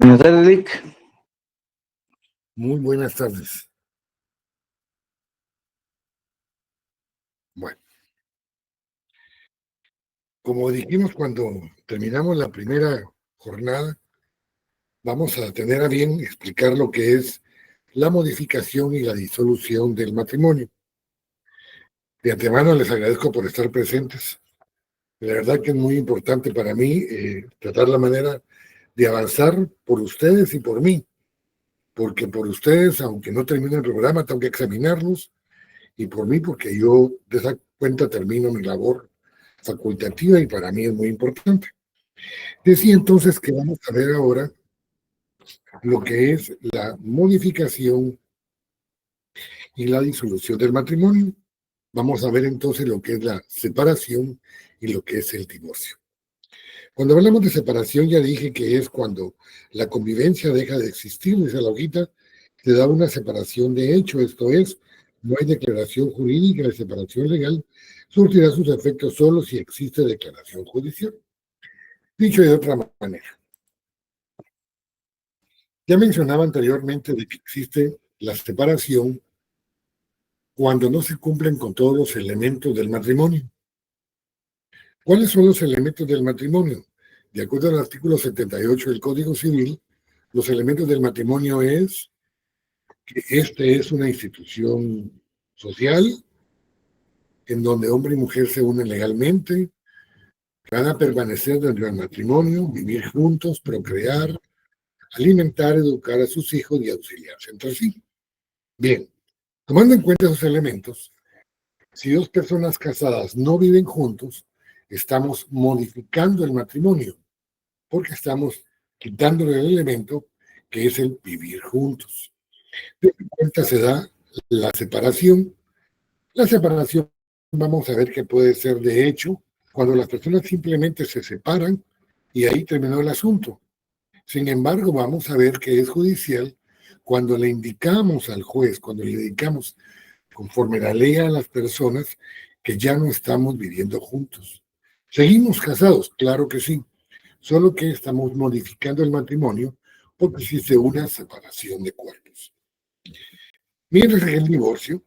Buenas tardes, Rick. Muy buenas tardes. Bueno, como dijimos cuando terminamos la primera jornada, vamos a tener a bien explicar lo que es la modificación y la disolución del matrimonio. De antemano les agradezco por estar presentes. La verdad que es muy importante para mí tratar la manera de avanzar por ustedes y por mí, porque por ustedes, aunque no termine el programa, tengo que examinarlos, y por mí, porque yo de esa cuenta termino mi labor facultativa y para mí es muy importante. Decía entonces que vamos a ver ahora lo que es la modificación y la disolución del matrimonio. Vamos a ver entonces lo que es la separación y lo que es el divorcio. Cuando hablamos de separación ya dije que es cuando la convivencia deja de existir, dice la hojita, se da una separación de hecho, esto es, no hay declaración jurídica de separación legal, surtirá sus efectos solo si existe declaración judicial. Dicho de otra manera, ya mencionaba anteriormente de que existe la separación cuando no se cumplen con todos los elementos del matrimonio. ¿Cuáles son los elementos del matrimonio? De acuerdo al artículo 78 del Código Civil, los elementos del matrimonio es que este es una institución social en donde hombre y mujer se unen legalmente, van a permanecer dentro del matrimonio, vivir juntos, procrear, alimentar, educar a sus hijos y auxiliarse entre sí. Bien, tomando en cuenta esos elementos, si dos personas casadas no viven juntos, estamos modificando el matrimonio, porque estamos quitándole el elemento que es el vivir juntos. De esta cuenta se da la separación. La separación, vamos a ver que puede ser de hecho cuando las personas simplemente se separan y ahí terminó el asunto. Sin embargo, vamos a ver que es judicial cuando le indicamos al juez, cuando le indicamos conforme la ley a las personas que ya no estamos viviendo juntos. ¿Seguimos casados? Claro que sí, solo que estamos modificando el matrimonio porque existe una separación de cuerpos. Mientras que el divorcio,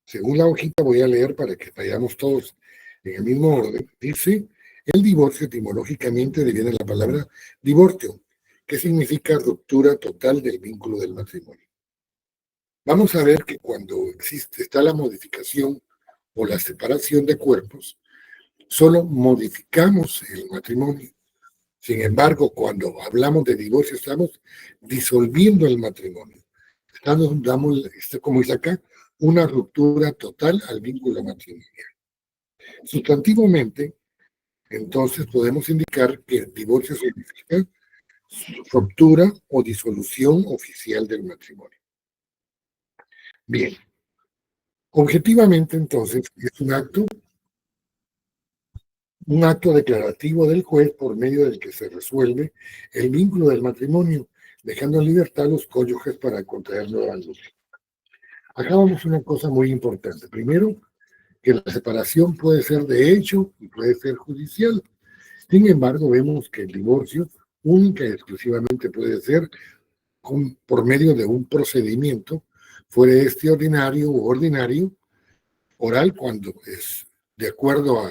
según la hojita voy a leer para que vayamos todos en el mismo orden, dice, el divorcio etimológicamente deviene la palabra divorcio, que significa ruptura total del vínculo del matrimonio. Vamos a ver que cuando está la modificación o la separación de cuerpos, solo modificamos el matrimonio. Sin embargo, cuando hablamos de divorcio, estamos disolviendo el matrimonio. Damos, como dice acá, una ruptura total al vínculo matrimonial. Sustantivamente, entonces podemos indicar que el divorcio significa ruptura o disolución oficial del matrimonio. Bien, objetivamente entonces es un acto declarativo del juez por medio del que se resuelve el vínculo del matrimonio, dejando en libertad a los cónyuges para contraer nuevas nupcias. Acá vamos a una cosa muy importante. Primero, que la separación puede ser de hecho y puede ser judicial. Sin embargo, vemos que el divorcio única y exclusivamente puede ser por medio de un procedimiento, fuera este ordinario o ordinario, oral, cuando es de acuerdo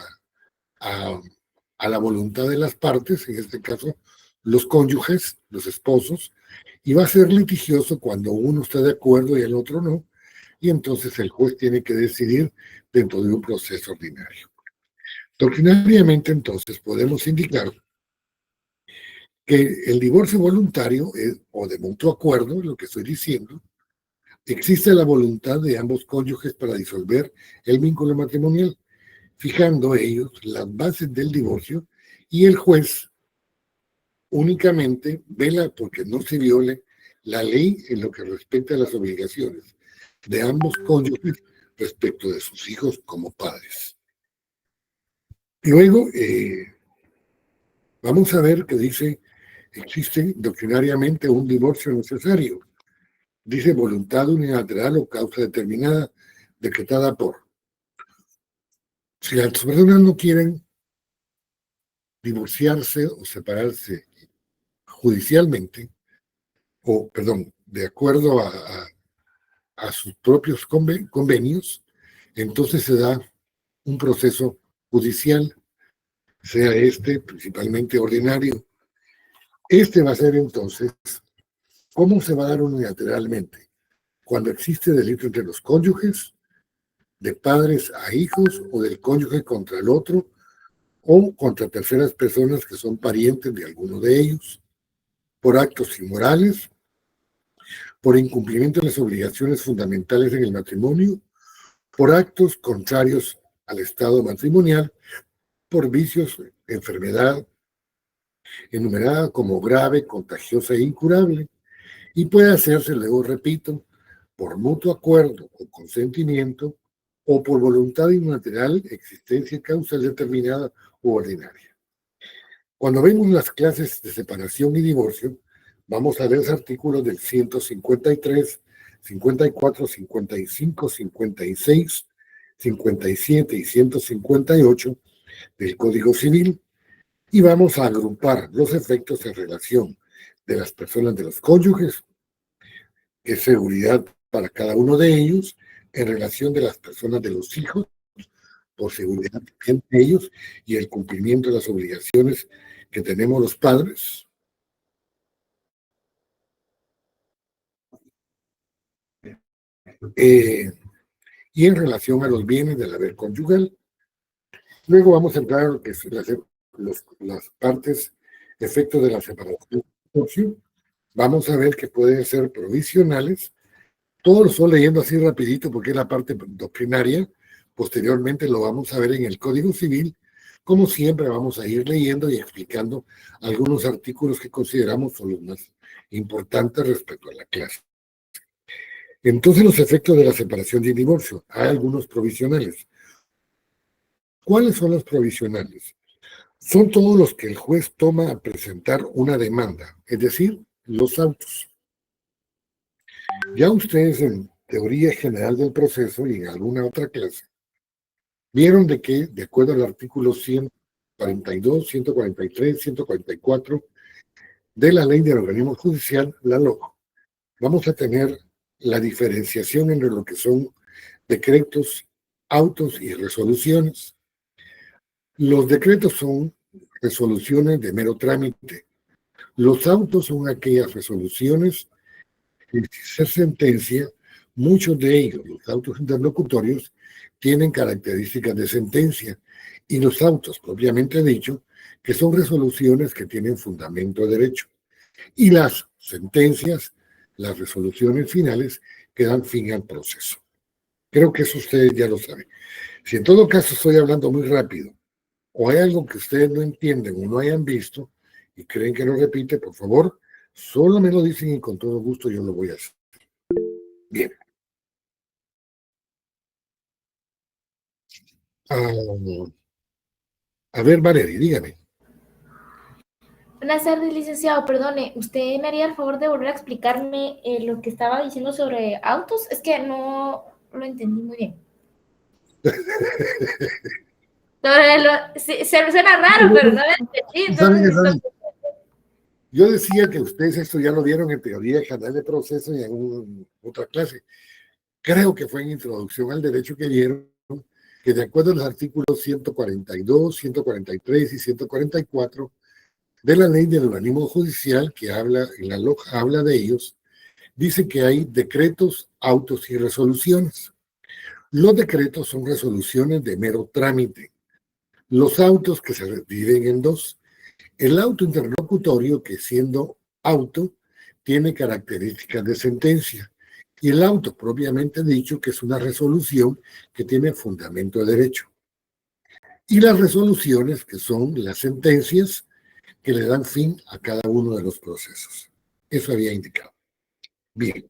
a la voluntad de las partes, en este caso los cónyuges, los esposos, y va a ser litigioso cuando uno está de acuerdo y el otro no, y entonces el juez tiene que decidir dentro de un proceso ordinario. Doctrinariamente, entonces, podemos indicar que el divorcio voluntario o de mutuo acuerdo, lo que estoy diciendo, existe la voluntad de ambos cónyuges para disolver el vínculo matrimonial, fijando ellos las bases del divorcio, y el juez únicamente vela porque no se viole la ley en lo que respecta a las obligaciones de ambos cónyuges respecto de sus hijos como padres. Luego, vamos a ver que dice, existe doctrinariamente un divorcio necesario. Dice voluntad unilateral o causa determinada, decretada por. Si las personas no quieren divorciarse o separarse judicialmente, o perdón, de acuerdo a sus propios convenios, entonces se da un proceso judicial, sea este principalmente ordinario. Este va a ser entonces, ¿cómo se va a dar unilateralmente? Cuando existe delito entre los cónyuges, de padres a hijos, o del cónyuge contra el otro, o contra terceras personas que son parientes de alguno de ellos, por actos inmorales, por incumplimiento de las obligaciones fundamentales en el matrimonio, por actos contrarios al estado matrimonial, por vicios, enfermedad, enumerada como grave, contagiosa e incurable, y puede hacerse, luego repito, por mutuo acuerdo o consentimiento, o por voluntad unilateral, existencia causal determinada u ordinaria. Cuando vemos las clases de separación y divorcio, vamos a ver los artículos del 153, 54, 55, 56, 57 y 158 del Código Civil, y vamos a agrupar los efectos en relación de las personas de los cónyuges, que es seguridad para cada uno de ellos, en relación de las personas de los hijos, por seguridad de ellos, y el cumplimiento de las obligaciones que tenemos los padres. Y en relación a los bienes del haber conyugal. Luego vamos a entrar a lo que es las partes, efectos de la separación. Vamos a ver que pueden ser provisionales. Todo lo estoy leyendo así rapidito porque es la parte doctrinaria. Posteriormente lo vamos a ver en el Código Civil. Como siempre, vamos a ir leyendo y explicando algunos artículos que consideramos son los más importantes respecto a la clase. Entonces, los efectos de la separación y el divorcio. Hay algunos provisionales. ¿Cuáles son los provisionales? Son todos los que el juez toma a presentar una demanda, es decir, los autos. Ya ustedes en teoría general del proceso y en alguna otra clase vieron de que, de acuerdo al artículo 142, 143, 144 de la Ley del Organismo Judicial, la LOJ, vamos a tener la diferenciación entre lo que son decretos, autos y resoluciones. Los decretos son resoluciones de mero trámite. Los autos son aquellas resoluciones que, si se sentencia, muchos de ellos, los autos interlocutorios, tienen características de sentencia, y los autos, propiamente dicho, que son resoluciones que tienen fundamento de derecho. Y las sentencias, las resoluciones finales, que dan fin al proceso. Creo que eso ustedes ya lo saben. Si en todo caso estoy hablando muy rápido, o hay algo que ustedes no entienden o no hayan visto y creen que lo repite, por favor, solo me lo dicen y con todo gusto yo lo voy a hacer. Bien. A ver, Valerie, dígame. Buenas tardes, licenciado. Perdone, ¿usted me haría el favor de volver a explicarme lo que estaba diciendo sobre autos? Es que no lo entendí muy bien. Sí, se suena raro, pero no lo entendí. ¿Saben? Yo decía que ustedes esto ya lo vieron en teoría general de proceso y en otra clase. Creo que fue en introducción al derecho que vieron que, de acuerdo a los artículos 142, 143 y 144 de la Ley del Organismo Judicial, que habla, en la LOJ habla de ellos, dice que hay decretos, autos y resoluciones. Los decretos son resoluciones de mero trámite. Los autos, que se dividen en dos. El auto interlocutorio, que siendo auto, tiene características de sentencia. Y el auto, propiamente dicho, que es una resolución que tiene fundamento de derecho. Y las resoluciones, que son las sentencias que le dan fin a cada uno de los procesos. Eso había indicado. Bien.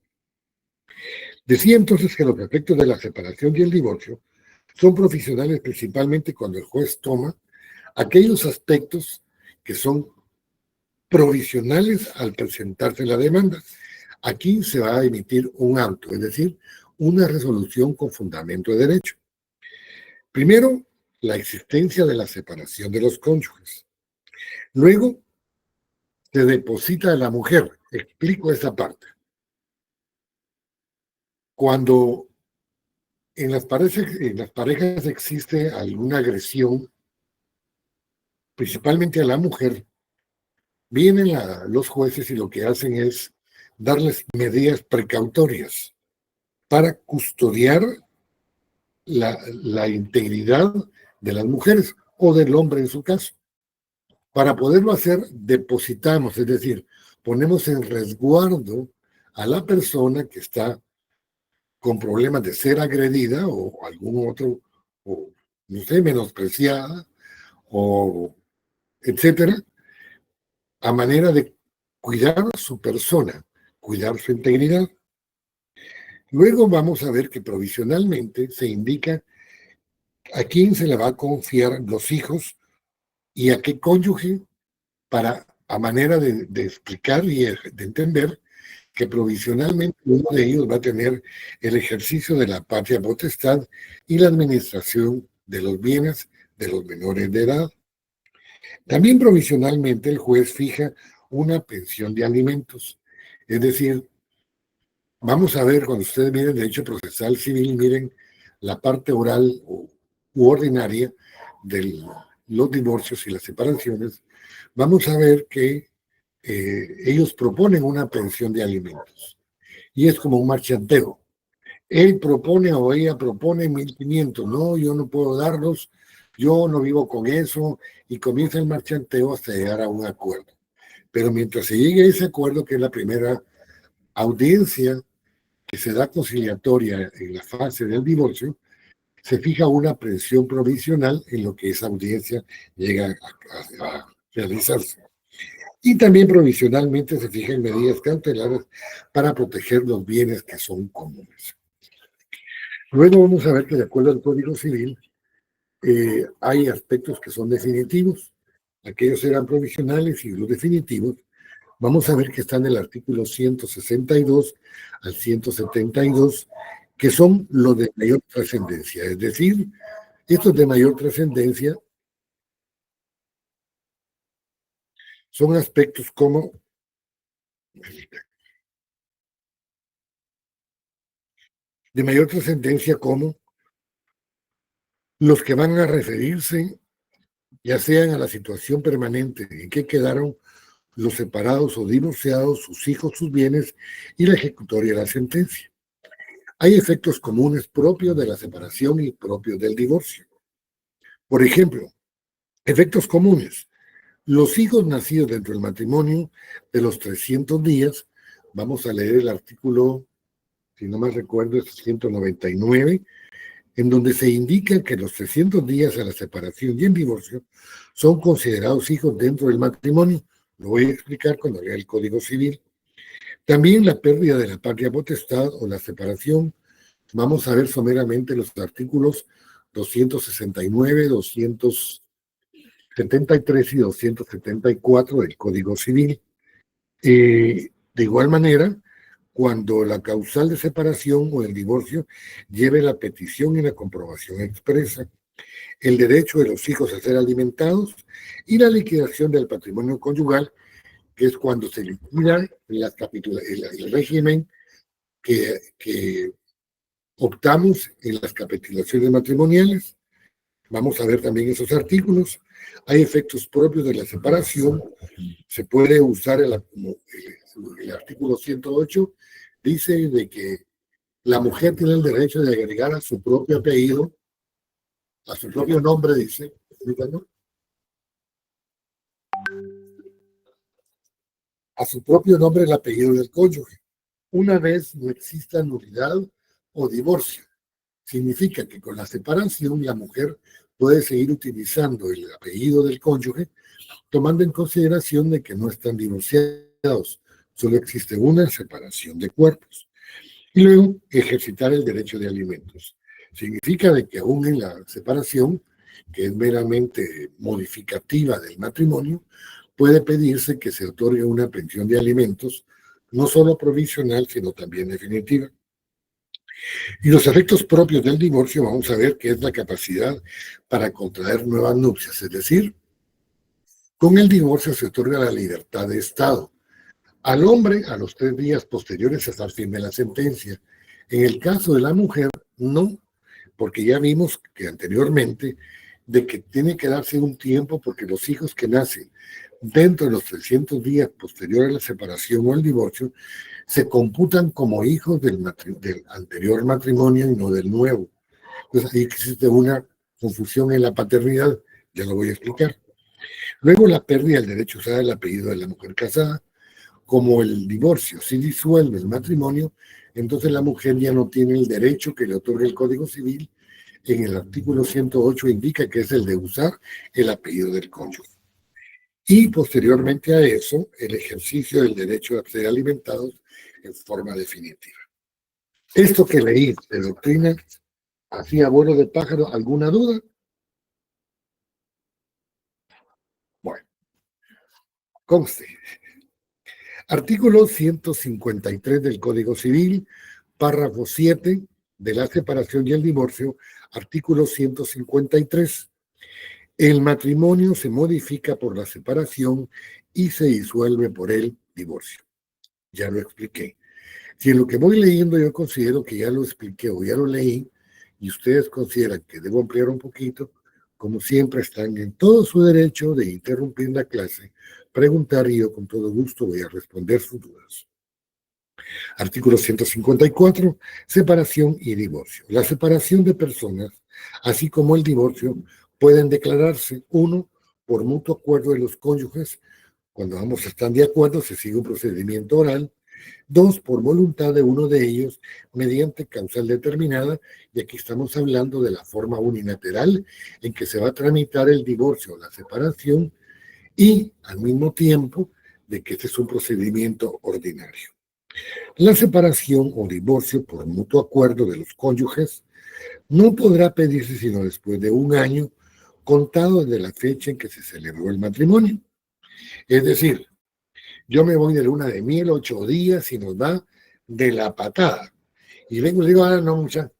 Decía entonces que los efectos de la separación y el divorcio son profesionales principalmente cuando el juez toma aquellos aspectos que son provisionales al presentarse la demanda. Aquí se va a emitir un auto, es decir, una resolución con fundamento de derecho. Primero, la existencia de la separación de los cónyuges. Luego, se deposita a la mujer. Explico esa parte. Cuando en las parejas existe alguna agresión, principalmente a la mujer, vienen los jueces y lo que hacen es darles medidas precautorias para custodiar la integridad de las mujeres o del hombre en su caso. Para poderlo hacer, depositamos, es decir, ponemos en resguardo a la persona que está con problemas de ser agredida o algún otro, o no sé, menospreciada, o etcétera, a manera de cuidar su persona, cuidar su integridad. Luego vamos a ver que provisionalmente se indica a quién se le va a confiar los hijos y a qué cónyuge para, a manera de explicar y de entender que provisionalmente uno de ellos va a tener el ejercicio de la patria potestad y la administración de los bienes de los menores de edad. También provisionalmente el juez fija una pensión de alimentos. Es decir, vamos a ver, cuando ustedes miren derecho procesal civil, miren la parte oral u ordinaria de los divorcios y las separaciones, vamos a ver que ellos proponen una pensión de alimentos. Y es como un marchanteo. Él propone o ella propone 1.500. No, yo no puedo darlos, yo no vivo con eso, y comienza el marchanteo hasta llegar a un acuerdo. Pero mientras se llegue a ese acuerdo, que es la primera audiencia que se da conciliatoria en la fase del divorcio, se fija una pensión provisional en lo que esa audiencia llega a realizarse. Y también provisionalmente se fijan medidas cautelares para proteger los bienes que son comunes. Luego vamos a ver que de acuerdo al Código Civil hay aspectos que son definitivos, aquellos eran provisionales y los definitivos. Vamos a ver que están en el artículo 162 al 172, que son los de mayor trascendencia. Es decir, estos de mayor trascendencia son aspectos como de mayor trascendencia como los que van a referirse ya sean a la situación permanente en que quedaron los separados o divorciados, sus hijos, sus bienes y la ejecutoria de la sentencia. Hay efectos comunes propios de la separación y propios del divorcio. Por ejemplo, efectos comunes. Los hijos nacidos dentro del matrimonio de los 300 días, vamos a leer el artículo, si no me recuerdo, es 199, en donde se indica que los 300 días a la separación y el divorcio son considerados hijos dentro del matrimonio. Lo voy a explicar cuando lea el Código Civil. También la pérdida de la patria potestad o la separación. Vamos a ver someramente los artículos 269, 273 y 274 del Código Civil. De igual manera, cuando la causal de separación o el divorcio lleve la petición y la comprobación expresa, el derecho de los hijos a ser alimentados y la liquidación del patrimonio conyugal, que es cuando se liquida el régimen que optamos en las capitulaciones matrimoniales. Vamos a ver también esos artículos. Hay efectos propios de la separación. Se puede usar el artículo 108, dice de que la mujer tiene el derecho de agregar a su propio apellido, a su propio nombre, dice, ¿no? A su propio nombre el apellido del cónyuge. Una vez no exista nulidad o divorcio, significa que con la separación la mujer puede seguir utilizando el apellido del cónyuge, tomando en consideración de que no están divorciados, solo existe una separación de cuerpos. Y luego ejercitar el derecho de alimentos. Significa de que aún en la separación, que es meramente modificativa del matrimonio, puede pedirse que se otorgue una pensión de alimentos, no solo provisional, sino también definitiva. Y los efectos propios del divorcio, vamos a ver que es la capacidad para contraer nuevas nupcias, es decir, Con el divorcio se otorga la libertad de estado. Al hombre, a los 3 días posteriores hasta el fin de la sentencia. En el caso de la mujer, no, porque ya vimos que anteriormente de que tiene que darse un tiempo porque los hijos que nacen dentro de los 300 días posteriores a la separación o el divorcio se computan como hijos del anterior matrimonio y no del nuevo. Entonces ahí existe una confusión en la paternidad, ya lo voy a explicar. Luego la pérdida del derecho a usar el apellido de la mujer casada, como el divorcio si disuelve el matrimonio, entonces la mujer ya no tiene el derecho que le otorga el Código Civil. En el artículo 108 indica que es el de usar el apellido del cónyuge. Y posteriormente a eso, el ejercicio del derecho a ser alimentados en forma definitiva. Esto que leí de doctrina, así a vuelo de pájaro, ¿alguna duda? Bueno, conste. Artículo 153 del Código Civil, párrafo 7 de la separación y el divorcio, artículo 153. El matrimonio se modifica por la separación y se disuelve por el divorcio. Ya lo expliqué. Si en lo que voy leyendo yo considero que ya lo expliqué o ya lo leí y ustedes consideran que debo ampliar un poquito, como siempre están en todo su derecho de interrumpir la clase, preguntar y yo con todo gusto voy a responder sus dudas. Artículo 154, separación y divorcio. La separación de personas, así como el divorcio, pueden declararse, uno, por mutuo acuerdo de los cónyuges. Cuando ambos están de acuerdo, se sigue un procedimiento oral. Dos, por voluntad de uno de ellos, mediante causal determinada, y aquí estamos hablando de la forma unilateral en que se va a tramitar el divorcio o la separación, y al mismo tiempo de que este es un procedimiento ordinario. La separación o divorcio por mutuo acuerdo de los cónyuges no podrá pedirse sino después de 1 año contado desde la fecha en que se celebró el matrimonio. Es decir, yo me voy de luna de miel 8 días y nos va de la patada. Y vengo y le digo, ah, no, mucha,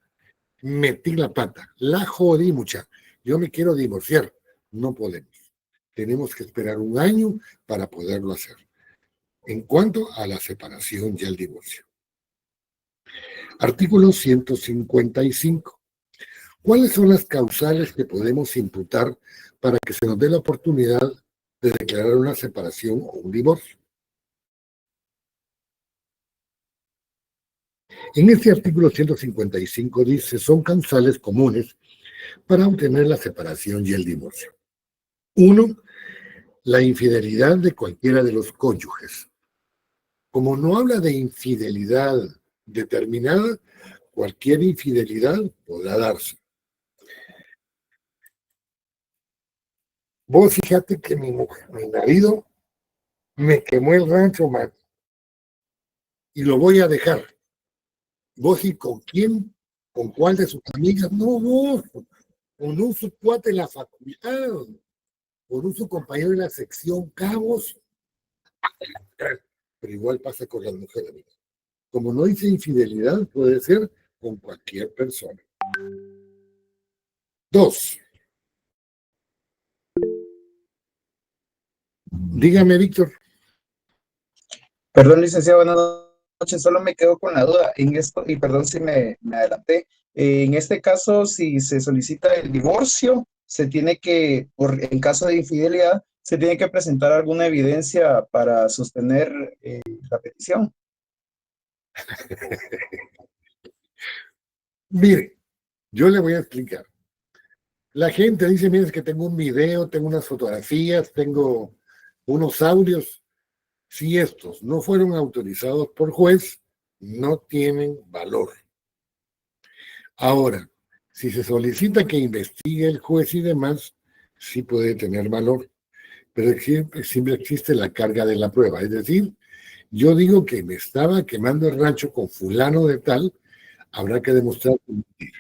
metí la pata, la jodí, mucha, yo me quiero divorciar. No podemos. Tenemos que esperar 1 año para poderlo hacer. En cuanto a la separación y el divorcio. Artículo 155. ¿Cuáles son las causales que podemos imputar para que se nos dé la oportunidad de declarar una separación o un divorcio? En este artículo 155 dice, son causales comunes para obtener la separación y el divorcio. 1. La infidelidad de cualquiera de los cónyuges. Como no habla de infidelidad determinada, cualquier infidelidad podrá darse. Vos fíjate que mi marido me quemó el rancho, man, y lo voy a dejar. ¿Vos y con quién? ¿Con cuál de sus amigas? No, vos, con un su cuate en la facultad, con un su compañero en la sección cabos. Pero igual pasa con las mujeres. Como no dice infidelidad, puede ser con cualquier persona. 2. Dígame, Víctor. Perdón, licenciado, buenas noches. Solo me quedo con la duda en esto, y perdón si me adelanté. En este caso, si se solicita el divorcio, se tiene que, en caso de infidelidad, se tiene que presentar alguna evidencia para sostener la petición. Mire, yo le voy a explicar. La gente dice, mire, es que tengo un video, tengo unas fotografías, tengo unos audios. Si estos no fueron autorizados por juez, no tienen valor. Ahora, si se solicita que investigue el juez y demás, sí puede tener valor, pero siempre existe la carga de la prueba. Es decir, yo digo que me estaba quemando el rancho con fulano de tal, habrá que demostrar que mentira.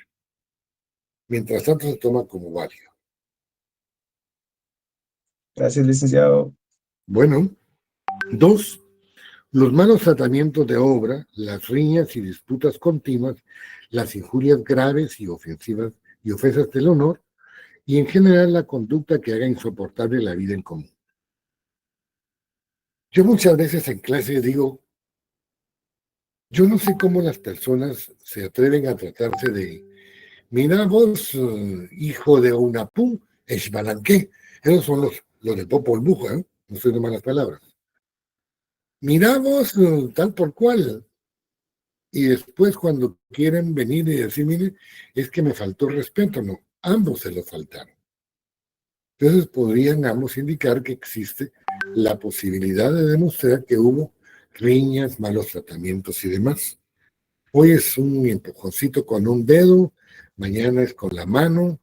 Mientras tanto se toma como válido. Gracias, licenciado. Bueno, 2. Los malos tratamientos de obra, las riñas y disputas continuas, las injurias graves y ofensivas y ofensas del honor, y en general la conducta que haga insoportable la vida en común. Yo muchas veces en clase digo, yo no sé cómo las personas se atreven a tratarse de, mira vos, hijo de una pu, esbalanqué. Esos son los de Popol Vuh, ¿eh? No estoy de malas palabras. Mira vos, tal por cual. Y después cuando quieren venir y decir, mire, es que me faltó respeto, no, ambos se lo faltaron. Entonces podrían ambos indicar que existe la posibilidad de demostrar que hubo riñas, malos tratamientos y demás. Hoy es un empujoncito con un dedo, mañana es con la mano,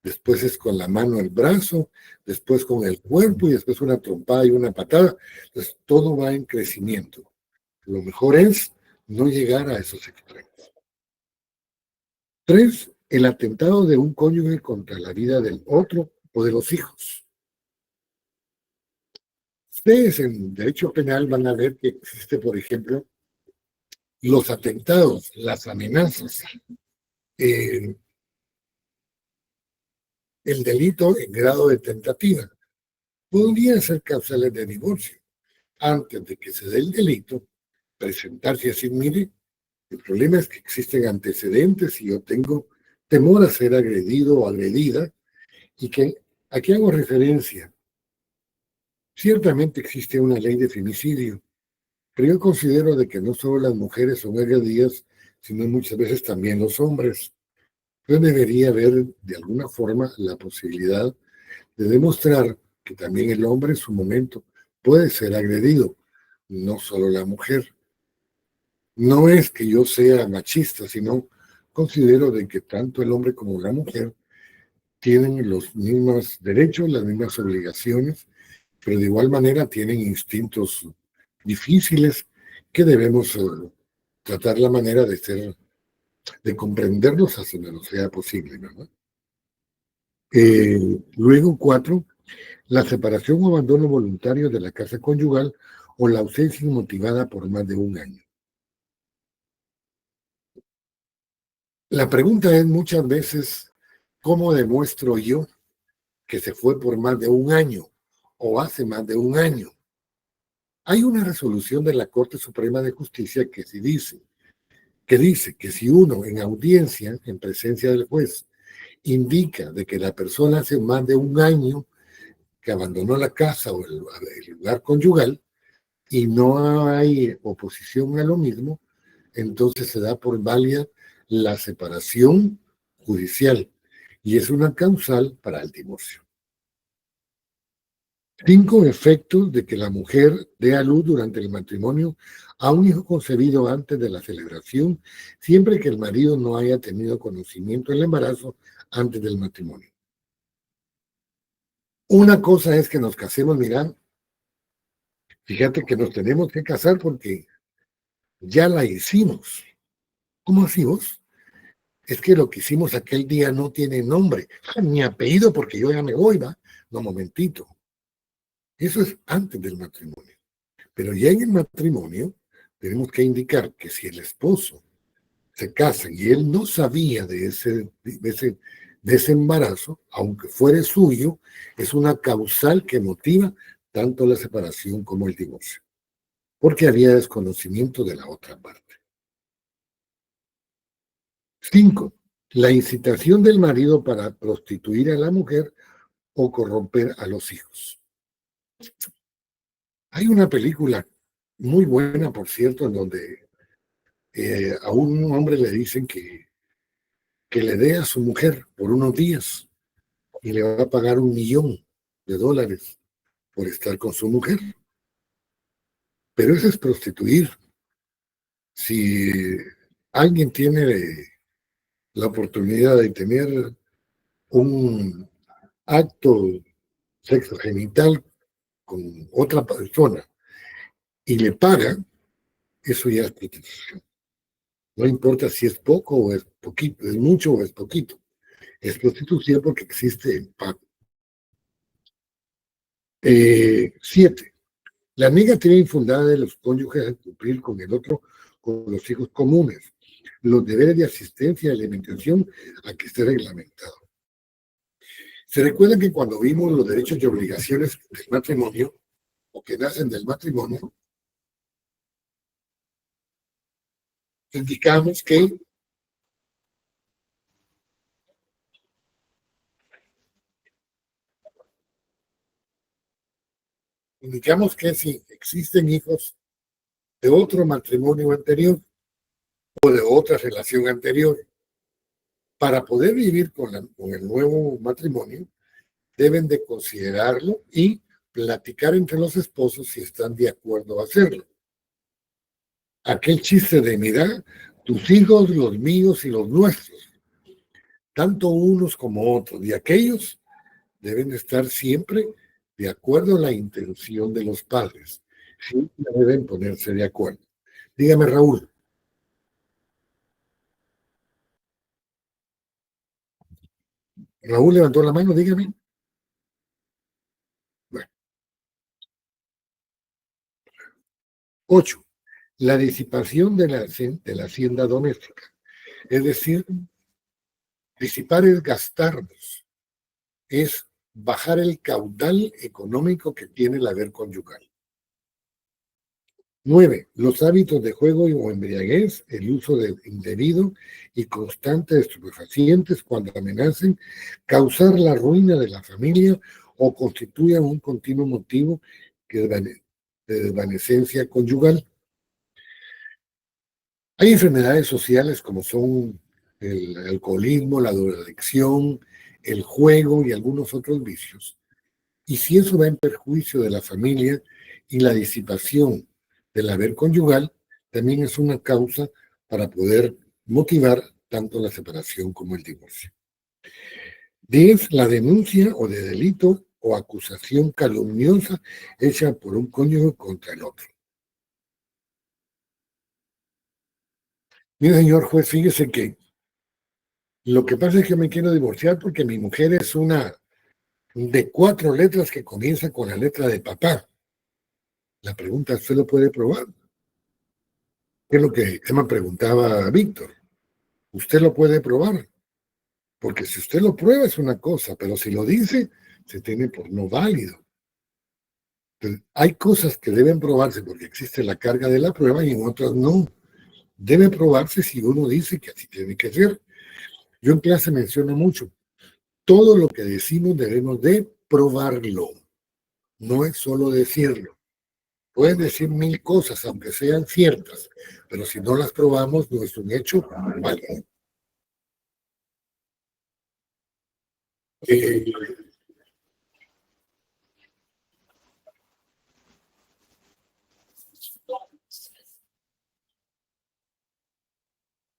después es con la mano el brazo, después con el cuerpo y después una trompada y una patada. Entonces todo va en crecimiento. Lo mejor es no llegar a esos extremos. 3, el atentado de un cónyuge contra la vida del otro o de los hijos. Ustedes en derecho penal van a ver que existe, por ejemplo, los atentados, las amenazas, el delito en grado de tentativa. Podrían ser causales de divorcio. Antes de que se dé el delito, presentarse y decir, mire, el problema es que existen antecedentes y yo tengo temor a ser agredido o agredida y que aquí hago referencia. Ciertamente existe una ley de femicidio, pero yo considero de que no solo las mujeres son agredidas, sino muchas veces también los hombres. Entonces debería haber de alguna forma la posibilidad de demostrar que también el hombre en su momento puede ser agredido, no solo la mujer. No es que yo sea machista, sino considero de que tanto el hombre como la mujer tienen los mismos derechos, las mismas obligaciones, pero de igual manera tienen instintos difíciles que debemos tratar la manera de comprenderlos hasta donde nos sea posible, ¿verdad? Luego, 4, la separación o abandono voluntario de la casa conyugal o la ausencia inmotivada por más de un año. La pregunta es muchas veces, ¿cómo demuestro yo que se fue por más de un año o hace más de un año? Hay una resolución de la Corte Suprema de Justicia que dice que si uno en audiencia, en presencia del juez, indica de que la persona hace más de un año que abandonó la casa o el lugar conyugal y no hay oposición a lo mismo, entonces se da por válida la separación judicial y es una causal para el divorcio. 5, efectos de que la mujer dé a luz durante el matrimonio a un hijo concebido antes de la celebración, siempre que el marido no haya tenido conocimiento del embarazo antes del matrimonio. Una cosa es que nos casemos, mira, fíjate que nos tenemos que casar porque ya la hicimos. ¿Cómo así vos? Es que lo que hicimos aquel día no tiene nombre, ni apellido porque yo ya me voy, ¿va? No, momentito. Eso es antes del matrimonio. Pero ya en el matrimonio tenemos que indicar que si el esposo se casa y él no sabía de ese embarazo, aunque fuera suyo, es una causal que motiva tanto la separación como el divorcio, porque había desconocimiento de la otra parte. 5, la incitación del marido para prostituir a la mujer o corromper a los hijos. Hay una película muy buena, por cierto, en donde a un hombre le dicen que le dé a su mujer por unos días y le va a pagar $1,000,000 por estar con su mujer. Pero eso es prostituir. Si alguien tiene la oportunidad de tener un acto sexogenital con otra persona y le paga, eso ya es prostitución. No importa si es poco o es poquito, es mucho o es poquito. Es prostitución porque existe el pago. 7, la negativa infundada de los cónyuges a cumplir con el otro, con los hijos comunes, los deberes de asistencia y alimentación a que esté reglamentado. Se recuerda que cuando vimos los derechos y obligaciones del matrimonio, o que nacen del matrimonio, indicamos que si existen hijos de otro matrimonio anterior o de otra relación anterior, para poder vivir con el nuevo matrimonio, deben de considerarlo y platicar entre los esposos si están de acuerdo a hacerlo. Aquel chiste de, mira, tus hijos, los míos y los nuestros, tanto unos como otros, y aquellos deben estar siempre de acuerdo a la intención de los padres. Siempre deben ponerse de acuerdo. Dígame, Raúl. Raúl levantó la mano, dígame. Bueno. 8. La disipación de la hacienda doméstica. Es decir, disipar es gastarnos, es bajar el caudal económico que tiene el haber conyugal. 9. Los hábitos de juego o embriaguez, el uso indebido y constante de estupefacientes cuando amenacen causar la ruina de la familia o constituyan un continuo motivo de desvanecencia conyugal. Hay enfermedades sociales como son el alcoholismo, la drogadicción, el juego y algunos otros vicios. Y si eso va en perjuicio de la familia y la disipación del haber conyugal, también es una causa para poder motivar tanto la separación como el divorcio. 10. La denuncia o de delito o acusación calumniosa hecha por un cónyuge contra el otro. Mire, señor juez, fíjese que lo que pasa es que me quiero divorciar porque mi mujer es una de 4 letras que comienza con la letra de papá. La pregunta, ¿usted lo puede probar? Es lo que me preguntaba Víctor. ¿Usted lo puede probar? Porque si usted lo prueba es una cosa, pero si lo dice, se tiene por no válido. Entonces, hay cosas que deben probarse porque existe la carga de la prueba y en otras no. Debe probarse si uno dice que así tiene que ser. Yo en clase menciono mucho, todo lo que decimos debemos de probarlo, no es solo decirlo. Pueden decir 1000 cosas, aunque sean ciertas, pero si no las probamos, no es un hecho válido.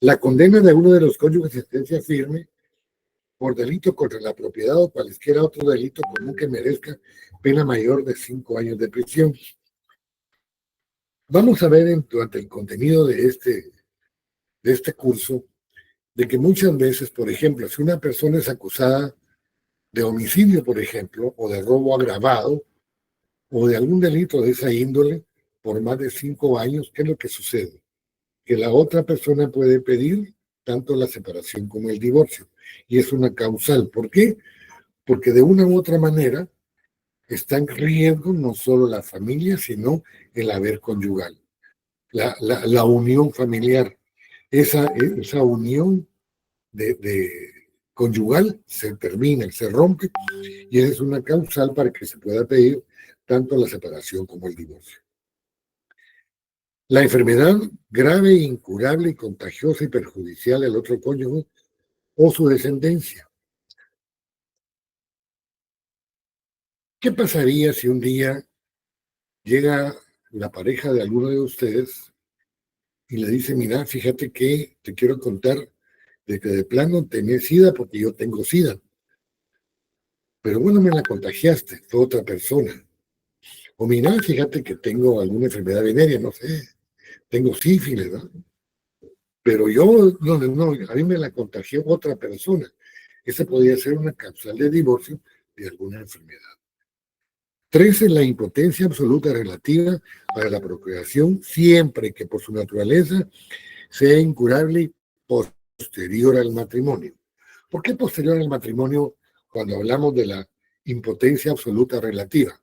La condena de uno de los cónyuges de sentencia firme por delito contra la propiedad o cualesquiera otro delito común que merezca pena mayor de 5 años de prisión. Vamos a ver durante el contenido de este curso de que muchas veces, por ejemplo, si una persona es acusada de homicidio, por ejemplo, o de robo agravado, o de algún delito de esa índole, por más de 5 años, ¿qué es lo que sucede? Que la otra persona puede pedir tanto la separación como el divorcio. Y es una causal. ¿Por qué? Porque de una u otra manera está en riesgo no solo la familia, sino el haber conyugal, la unión familiar. Esa unión de conyugal se termina, se rompe, y es una causal para que se pueda pedir tanto la separación como el divorcio. La enfermedad grave, incurable y contagiosa y perjudicial al otro cónyuge o su descendencia. ¿Qué pasaría si un día llega la pareja de alguno de ustedes y le dice, mira, fíjate que te quiero contar de que de plano tenés SIDA porque yo tengo SIDA? Pero bueno, me la contagiaste, fue otra persona. O mira, fíjate que tengo alguna enfermedad venérea, no sé, tengo sífilis, ¿no? Pero yo, no, a mí me la contagió otra persona. Esa podría ser una causal de divorcio de alguna enfermedad. 13. La impotencia absoluta relativa para la procreación, siempre que por su naturaleza sea incurable y posterior al matrimonio. ¿Por qué posterior al matrimonio cuando hablamos de la impotencia absoluta relativa?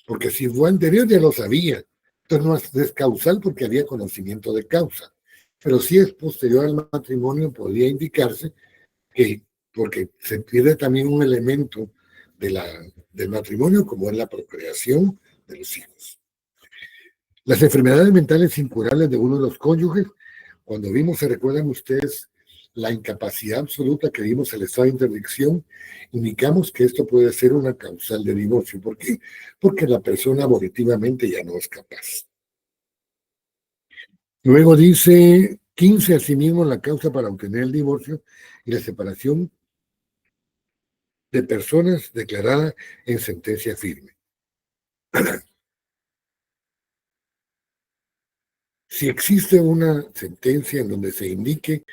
porque si fue anterior ya lo sabía. Entonces no es causal porque había conocimiento de causa. Pero si es posterior al matrimonio, podría indicarse que, porque se pierde también un elemento del matrimonio, como es la procreación de los hijos. Las enfermedades mentales incurables de uno de los cónyuges, cuando vimos, se recuerdan ustedes, la incapacidad absoluta que vimos el estado de interdicción, indicamos que esto puede ser una causal de divorcio. ¿Por qué? Porque la persona volitivamente ya no es capaz. Luego dice 15, asimismo, la causa para obtener el divorcio y la separación de personas declarada en sentencia firme. Si existe una sentencia en donde se indique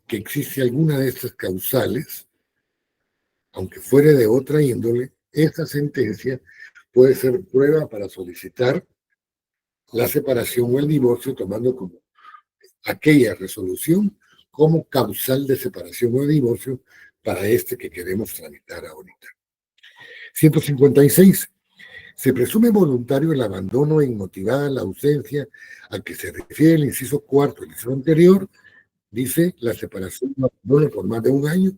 que existe alguna de estas causales, aunque fuere de otra índole, esta sentencia puede ser prueba para solicitar la separación o el divorcio, tomando como aquella resolución como causal de separación o divorcio para este que queremos tramitar ahorita. 156. Se presume voluntario el abandono e inmotivada la ausencia a que se refiere el inciso cuarto del inciso anterior. Dice la separación o abandono por más de un año.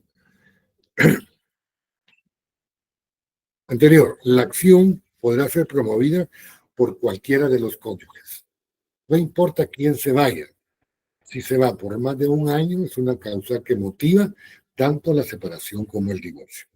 Anterior, la acción podrá ser promovida por cualquiera de los cónyuges. No importa quién se vaya. Si se va por más de un año, es una causa que motiva tanto la separación como el divorcio.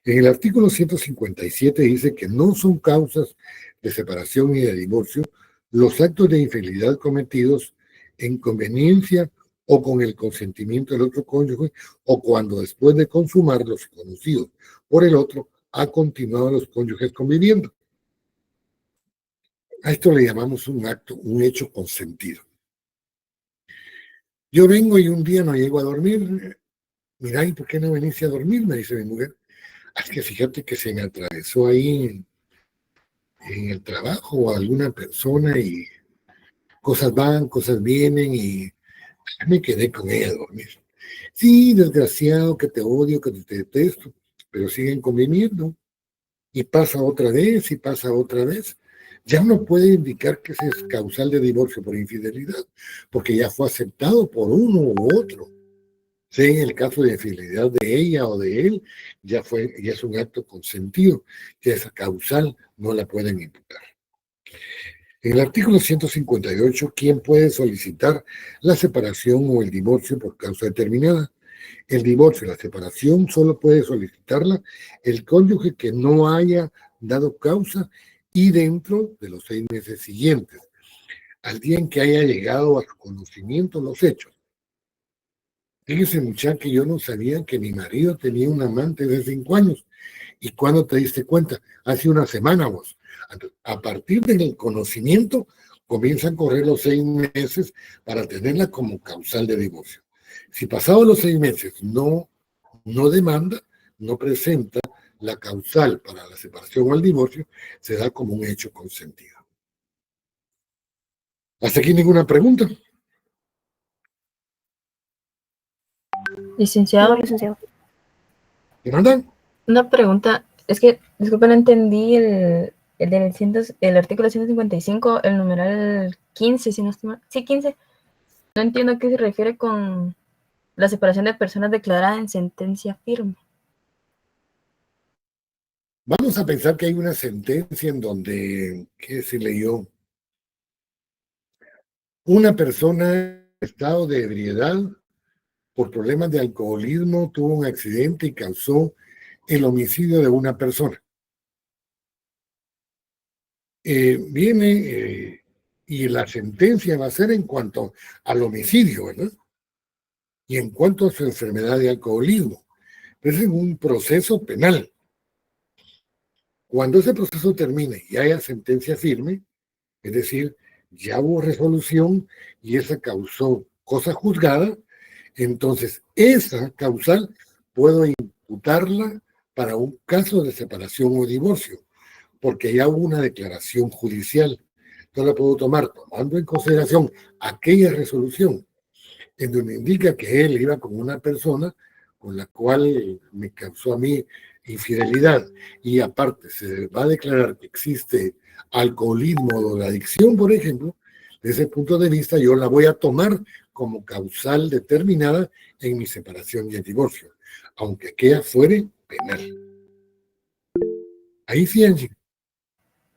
En el artículo 157 dice que no son causas de separación y de divorcio los actos de infidelidad cometidos en conveniencia o con el consentimiento del otro cónyuge o cuando después de consumarlos conocidos por el otro ha continuado los cónyuges conviviendo. A esto le llamamos un acto, un hecho consentido. Yo vengo y un día no llego a dormir. Mira, ¿y por qué no venís a dormir? Me dice mi mujer. Es que fíjate que se me atravesó ahí en el trabajo a alguna persona y cosas van, cosas vienen y me quedé con ella a dormir. Sí, desgraciado, que te odio, que te detesto, pero siguen conviviendo y pasa otra vez y pasa otra vez. Ya uno puede indicar que ese es causal de divorcio por infidelidad, porque ya fue aceptado por uno u otro. Sí, en el caso de infidelidad de ella o de él, ya es un acto consentido, que esa causal no la pueden imputar. En el artículo 158, ¿quién puede solicitar la separación o el divorcio por causa determinada? El divorcio y la separación solo puede solicitarla el cónyuge que no haya dado causa y dentro de los 6 meses siguientes, al día en que haya llegado a su conocimiento los hechos. Fíjese, muchacha, que yo no sabía que mi marido tenía un amante de 5 años. ¿Y cuándo te diste cuenta? Hace una semana vos. A partir del conocimiento comienzan a correr los 6 meses para tenerla como causal de divorcio. Si pasados los 6 meses no demanda, no presenta la causal para la separación o el divorcio, se da como un hecho consentido. ¿Hasta aquí ninguna pregunta? Licenciado, No, licenciado. ¿Me mandan? una pregunta. Es que, disculpe, no entendí el artículo 155, el numeral 15, si no estoy mal. Sí, 15. No entiendo a qué se refiere con la separación de personas declarada en sentencia firme. Vamos a pensar que hay una sentencia en donde, ¿qué se leyó? Una persona en estado de ebriedad por problemas de alcoholismo tuvo un accidente y causó el homicidio de una persona. Viene y la sentencia va a ser en cuanto al homicidio, ¿verdad? Y en cuanto a su enfermedad de alcoholismo. Es en un proceso penal. Cuando ese proceso termine y haya sentencia firme, es decir, ya hubo resolución y esa causó cosa juzgada, entonces esa causal puedo imputarla para un caso de separación o divorcio, porque ya hubo una declaración judicial. Entonces la puedo tomar tomando en consideración aquella resolución en donde indica que él iba con una persona con la cual me causó a mí infidelidad y aparte se va a declarar que existe alcoholismo o drogadicción, por ejemplo, desde ese punto de vista yo la voy a tomar como causal determinada en mi separación y el divorcio, aunque aquella fuere penal. Ahí sí, Angie.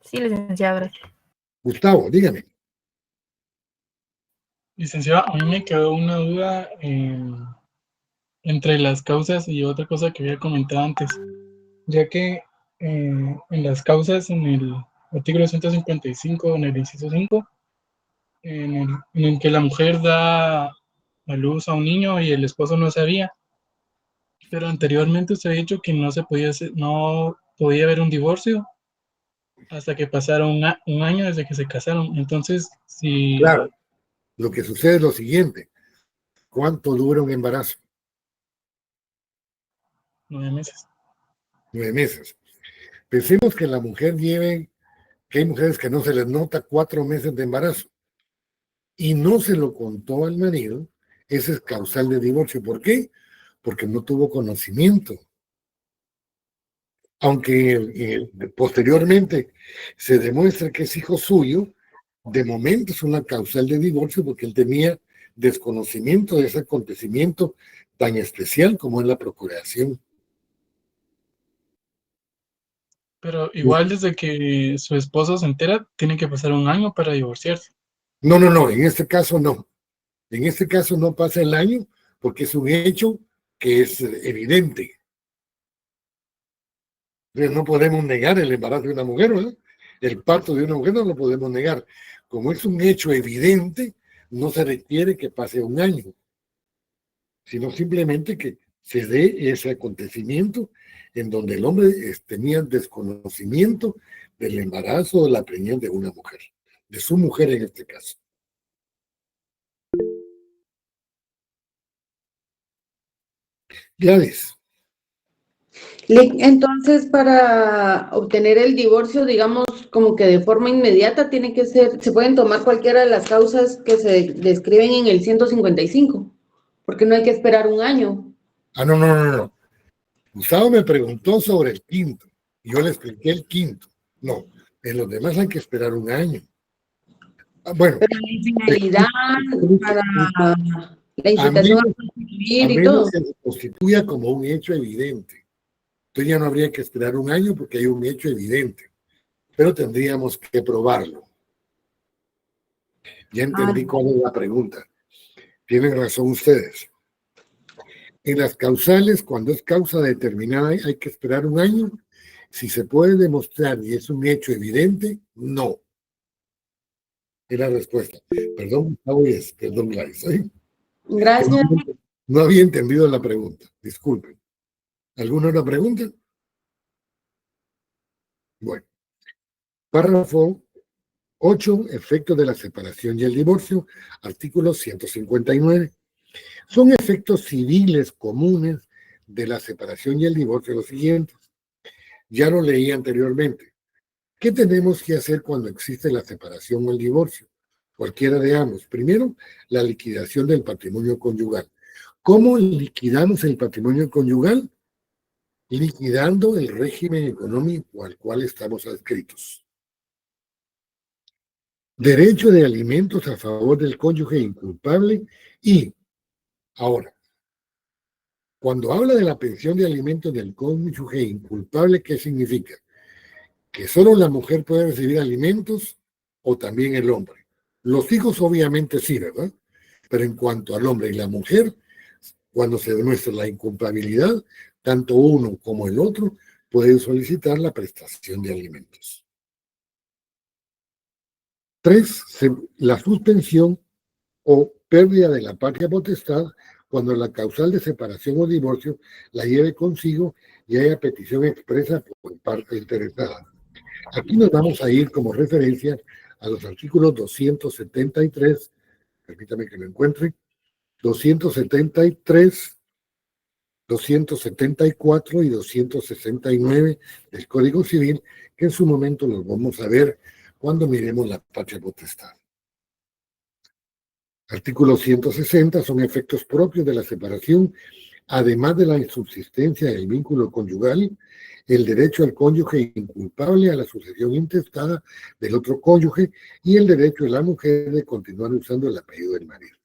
Sí, licenciada, gracias. Gustavo, dígame. Licenciado, a mí me quedó una duda entre las causas y otra cosa que había comentado antes, ya que en las causas, en el artículo 155, en el inciso 5, en el que la mujer da a luz a un niño y el esposo no sabía, pero anteriormente usted ha dicho que no se podía no podía haber un divorcio hasta que pasara un año desde que se casaron. Entonces, si Claro, lo que sucede es lo siguiente. ¿Cuánto dura un embarazo? 9 meses. 9 meses. Pensemos que la mujer lleve, que hay mujeres que no se les nota 4 meses de embarazo y no se lo contó al marido, ese es causal de divorcio. ¿Por qué? Porque no tuvo conocimiento. Aunque posteriormente se demuestra que es hijo suyo, de momento es una causal de divorcio porque él tenía desconocimiento de ese acontecimiento tan especial como es la procreación. Pero igual desde que su esposo se entera, tiene que pasar un año para divorciarse. No, en este caso no. En este caso no pasa el año porque es un hecho que es evidente. Entonces no podemos negar el embarazo de una mujer, ¿verdad? El parto de una mujer no lo podemos negar. Como es un hecho evidente, no se requiere que pase un año, sino simplemente que se dé ese acontecimiento en donde el hombre tenía desconocimiento del embarazo o de la preñez de una mujer, de su mujer en este caso. Gladys. Entonces, para obtener el divorcio, digamos, como que de forma inmediata, tiene que ser, se pueden tomar cualquiera de las causas que se describen en el 155, porque no hay que esperar un año. No. Gustavo me preguntó sobre el quinto, y yo le expliqué el quinto. No, en los demás hay que esperar un año. Bueno. Pero la infidelidad, para la incitación a constituir y todo. A menos que se constituya como un hecho evidente. Entonces ya no habría que esperar un año porque hay un hecho evidente, pero tendríamos que probarlo. Ya entendí cuál es la pregunta. Tienen razón ustedes. En las causales, cuando es causa determinada, hay que esperar un año. Si se puede demostrar y es un hecho evidente, no. Es la respuesta. Perdón, Gustavo, perdón, Gladys. Gracias. No había entendido la pregunta. Disculpen. ¿Alguna otra pregunta? Bueno. Párrafo 8. Efectos de la separación y el divorcio. Artículo 159. Son efectos civiles comunes de la separación y el divorcio los siguientes. Ya lo leí anteriormente. ¿Qué tenemos que hacer cuando existe la separación o el divorcio? Cualquiera de ambos. Primero, la liquidación del patrimonio conyugal. ¿Cómo liquidamos el patrimonio conyugal? Liquidando el régimen económico al cual estamos adscritos. Derecho de alimentos a favor del cónyuge inculpable y, ahora, cuando habla de la pensión de alimentos del cónyuge inculpable, ¿qué significa? Que solo la mujer puede recibir alimentos o también el hombre. Los hijos obviamente sí, ¿verdad? Pero en cuanto al hombre y la mujer, cuando se demuestra la inculpabilidad, tanto uno como el otro pueden solicitar la prestación de alimentos. 3. La suspensión o pérdida de la patria potestad cuando la causal de separación o divorcio la lleve consigo y haya petición expresa por parte interesada. Aquí nos vamos a ir como referencia a los artículos 273, permítame que lo encuentre, 273, 274 y 269 del Código Civil, que en su momento los vamos a ver cuando miremos la patria potestad. Artículo 160 son efectos propios de la separación además de la insubsistencia del vínculo conyugal, el derecho al cónyuge inculpable a la sucesión intestada del otro cónyuge y el derecho de la mujer de continuar usando el apellido del marido.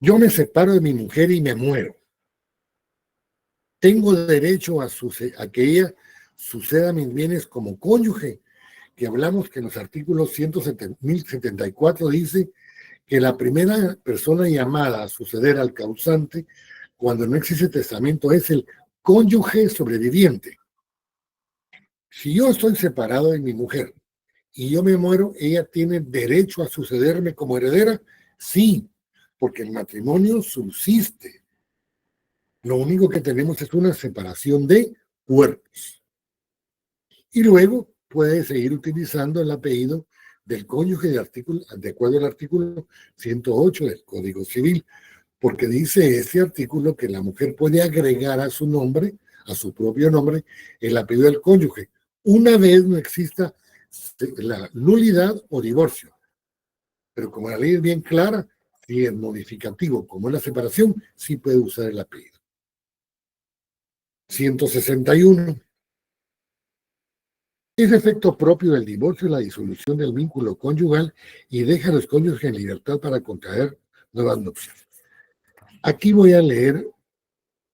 Yo me separo de mi mujer y me muero. Tengo derecho a que ella suceda mis bienes como cónyuge, que hablamos que en los artículos 1074 dice que la primera persona llamada a suceder al causante cuando no existe testamento es el cónyuge sobreviviente. Si yo estoy separado de mi mujer y yo me muero, ¿ella tiene derecho a sucederme como heredera? Sí, porque el matrimonio subsiste. Lo único que tenemos es una separación de cuerpos. Y luego puede seguir utilizando el apellido del cónyuge de acuerdo al artículo 108 del Código Civil, porque dice ese artículo que la mujer puede agregar a su nombre, a su propio nombre, el apellido del cónyuge, una vez no exista la nulidad o divorcio. Pero como la ley es bien clara, si es modificativo como es la separación, sí puede usar el apellido. 161. Es efecto propio del divorcio y la disolución del vínculo conyugal y deja a los cónyuges en libertad para contraer nuevas nupcias. Aquí voy a leer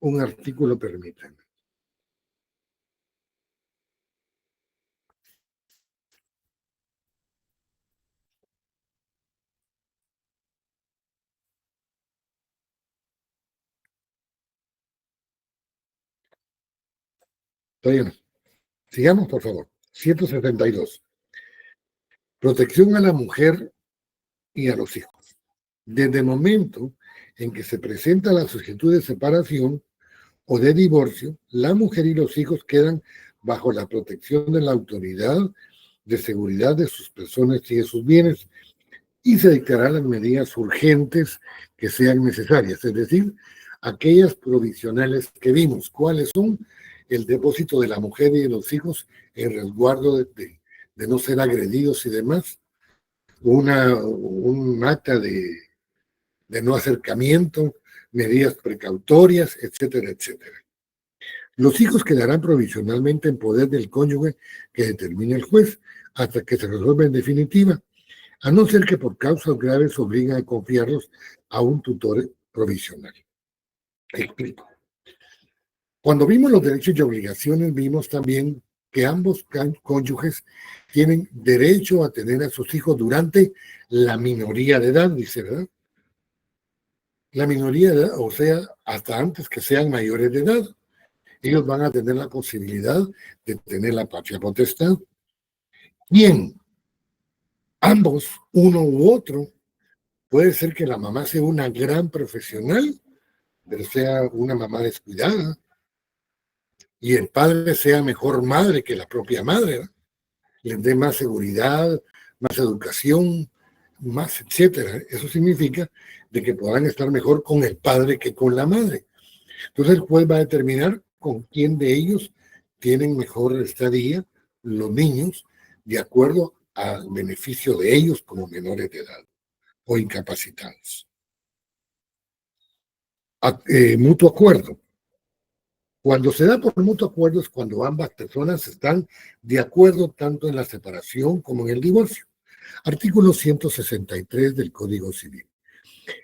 un artículo, permítanme. Todavía no. Sigamos, por favor. 172. Protección a la mujer y a los hijos. Desde el momento en que se presenta la solicitud de separación o de divorcio, la mujer y los hijos quedan bajo la protección de la autoridad de seguridad de sus personas y de sus bienes y se dictarán las medidas urgentes que sean necesarias, es decir, aquellas provisionales que vimos. ¿Cuáles son? El depósito de la mujer y de los hijos en resguardo de no ser agredidos y demás, un acta de no acercamiento, medidas precautorias, etcétera, etcétera. Los hijos quedarán provisionalmente en poder del cónyuge que determine el juez hasta que se resuelva en definitiva, a no ser que por causas graves obliguen a confiarlos a un tutor provisional. Explico. Cuando vimos los derechos y obligaciones, vimos también que ambos cónyuges tienen derecho a tener a sus hijos durante la minoría de edad, dice, ¿verdad? La minoría de edad, o sea, hasta antes que sean mayores de edad. Ellos van a tener la posibilidad de tener la patria potestad. Bien, ambos, uno u otro, puede ser que la mamá sea una gran profesional, pero sea una mamá descuidada, y el padre sea mejor madre que la propia madre, ¿verdad? Les dé más seguridad, más educación, más etcétera. Eso significa de que podrán estar mejor con el padre que con la madre. Entonces el juez va a determinar con quién de ellos tienen mejor estadía los niños de acuerdo al beneficio de ellos como menores de edad o incapacitados. Mutuo acuerdo. Cuando se da por mutuo acuerdo es cuando ambas personas están de acuerdo tanto en la separación como en el divorcio. Artículo 163 del Código Civil.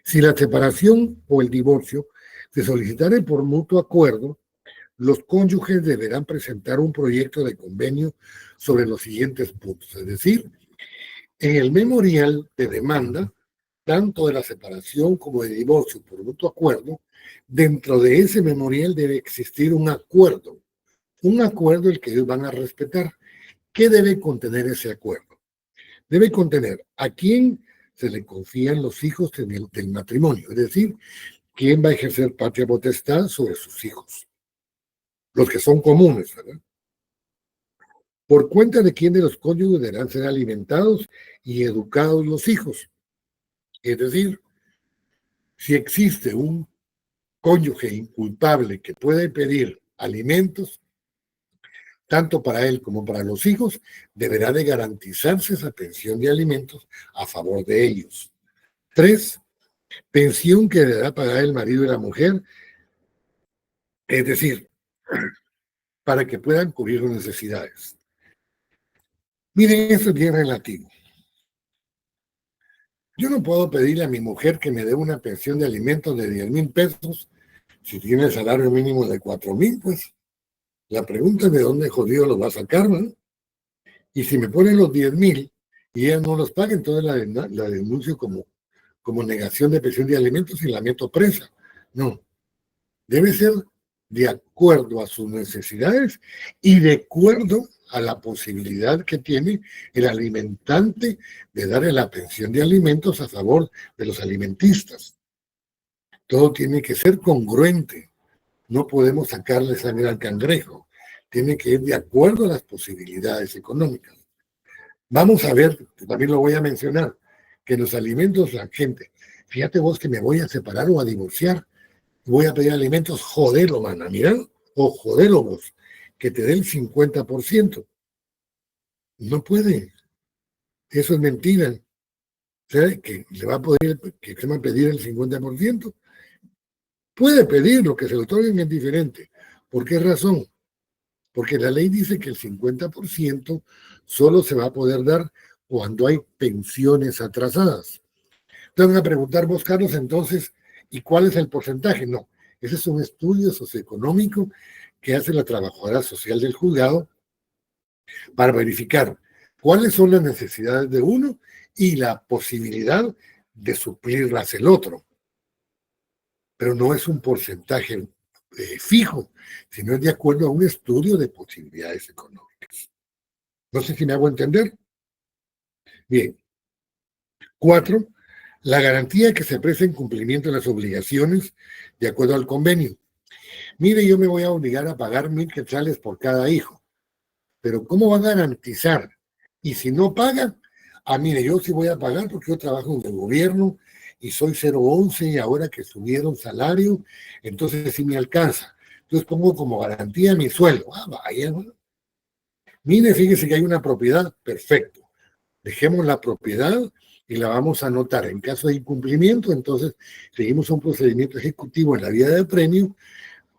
Si la separación o el divorcio se solicitare por mutuo acuerdo, los cónyuges deberán presentar un proyecto de convenio sobre los siguientes puntos. Es decir, en el memorial de demanda, tanto de la separación como de divorcio por mutuo acuerdo, dentro de ese memorial debe existir un acuerdo el que ellos van a respetar. ¿Qué debe contener ese acuerdo? Debe contener a quién se le confían los hijos del matrimonio, es decir, quién va a ejercer patria potestad sobre sus hijos, los que son comunes, ¿verdad? Por cuenta de quién de los cónyuges deberán ser alimentados y educados los hijos. Es decir, si existe un cónyuge inculpable que puede pedir alimentos, tanto para él como para los hijos, deberá de garantizarse esa pensión de alimentos a favor de ellos. 3. pensión que deberá pagar el marido y la mujer, es decir, para que puedan cubrir sus necesidades. Miren, esto es bien relativo. Yo no puedo pedirle a mi mujer que me dé una pensión de alimentos de 10,000 pesos si tiene el salario mínimo de 4,000, pues. La pregunta es de dónde jodido lo va a sacar, ¿no? Y si me ponen los 10,000 y ella no los paga, entonces la denuncio como negación de pensión de alimentos y la meto presa. No, debe ser de acuerdo a sus necesidades y de acuerdo a la posibilidad que tiene el alimentante de darle la pensión de alimentos a favor de los alimentistas. Todo tiene que ser congruente. No podemos sacarle sangre al cangrejo. Tiene que ir de acuerdo a las posibilidades económicas. Vamos a ver, también lo voy a mencionar, que los alimentos, la gente, fíjate vos que me voy a separar o a divorciar, voy a pedir alimentos, jodelo, mana, mira, o jodelo vos, que te dé el 50%. No puede, eso es mentira. ¿Sabe? Que le va a poder, que se va a pedir el 50%. Puede pedir lo que se lo otorguen es diferente. ¿Por qué razón? Porque la ley dice que el 50% solo se va a poder dar cuando hay pensiones atrasadas. Te van a preguntar vos, Carlos, entonces, ¿y cuál es el porcentaje? No, ese es un estudio socioeconómico que hace la trabajadora social del juzgado para verificar cuáles son las necesidades de uno y la posibilidad de suplirlas el otro. Pero no es un porcentaje fijo, sino es de acuerdo a un estudio de posibilidades económicas. No sé si me hago entender. Bien. 4. La garantía que se presta en cumplimiento de las obligaciones de acuerdo al convenio. Mire, yo me voy a obligar a pagar 1,000 quetzales por cada hijo, pero ¿cómo va a garantizar? Y si no pagan, mire, yo sí voy a pagar porque yo trabajo en el gobierno y soy 011 y ahora que subieron salario, entonces sí me alcanza. Entonces pongo como garantía mi sueldo. Vaya, bueno. Mire, fíjese que hay una propiedad, perfecto. Dejemos la propiedad y la vamos a anotar. En caso de incumplimiento, entonces seguimos un procedimiento ejecutivo en la vía de premio,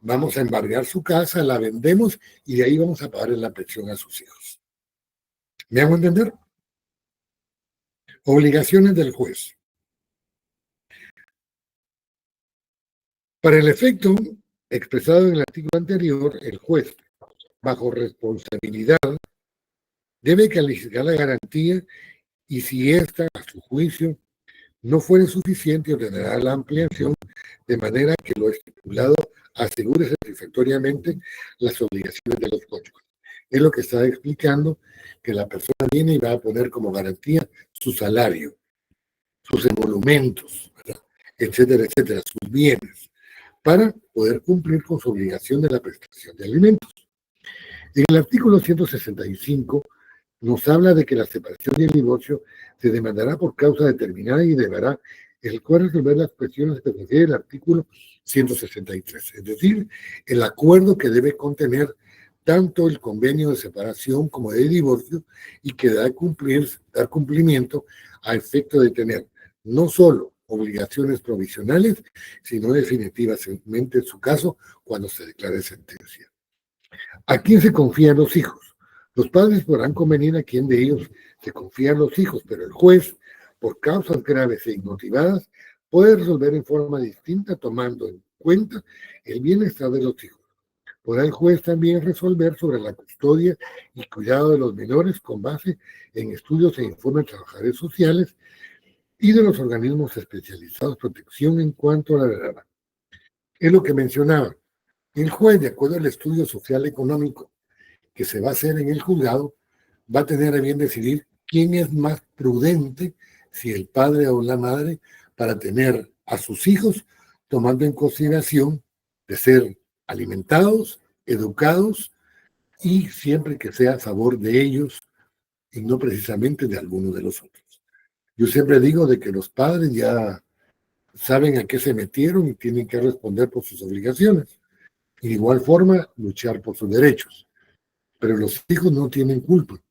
vamos a embargar su casa, la vendemos y de ahí vamos a pagar la pensión a sus hijos. ¿Me hago entender? Obligaciones del juez. Para el efecto expresado en el artículo anterior, el juez, bajo responsabilidad, debe calificar la garantía y si ésta, a su juicio, no fuera suficiente, ordenará la ampliación de manera que lo estipulado asegure satisfactoriamente las obligaciones de los cónyuges. Es lo que está explicando, que la persona viene y va a poner como garantía su salario, sus emolumentos, ¿verdad? Etcétera, etcétera, sus bienes, para poder cumplir con su obligación de la prestación de alimentos. En el artículo 165 nos habla de que la separación y el divorcio se demandará por causa determinada y deberá el juez resolver las cuestiones que refiere el artículo 163, es decir, el acuerdo que debe contener tanto el convenio de separación como de divorcio y que dar cumplimiento a efecto de tener no solo obligaciones provisionales, sino definitivamente en su caso cuando se declare sentencia. ¿A quién se confían los hijos? Los padres podrán convenir a quién de ellos se confían los hijos, pero el juez, por causas graves e inmotivadas, puede resolver en forma distinta tomando en cuenta el bienestar de los hijos. Podrá el juez también resolver sobre la custodia y cuidado de los menores con base en estudios e informes de trabajadores sociales y de los organismos especializados de protección en cuanto a la verdad. Es lo que mencionaba. El juez, de acuerdo al estudio social económico que se va a hacer en el juzgado, va a tener a bien decidir quién es más prudente, si el padre o la madre, para tener a sus hijos tomando en consideración de ser alimentados, educados y siempre que sea a favor de ellos y no precisamente de alguno de los otros. Yo siempre digo de que los padres ya saben a qué se metieron y tienen que responder por sus obligaciones. Y de igual forma, luchar por sus derechos. Pero los hijos no tienen culpa.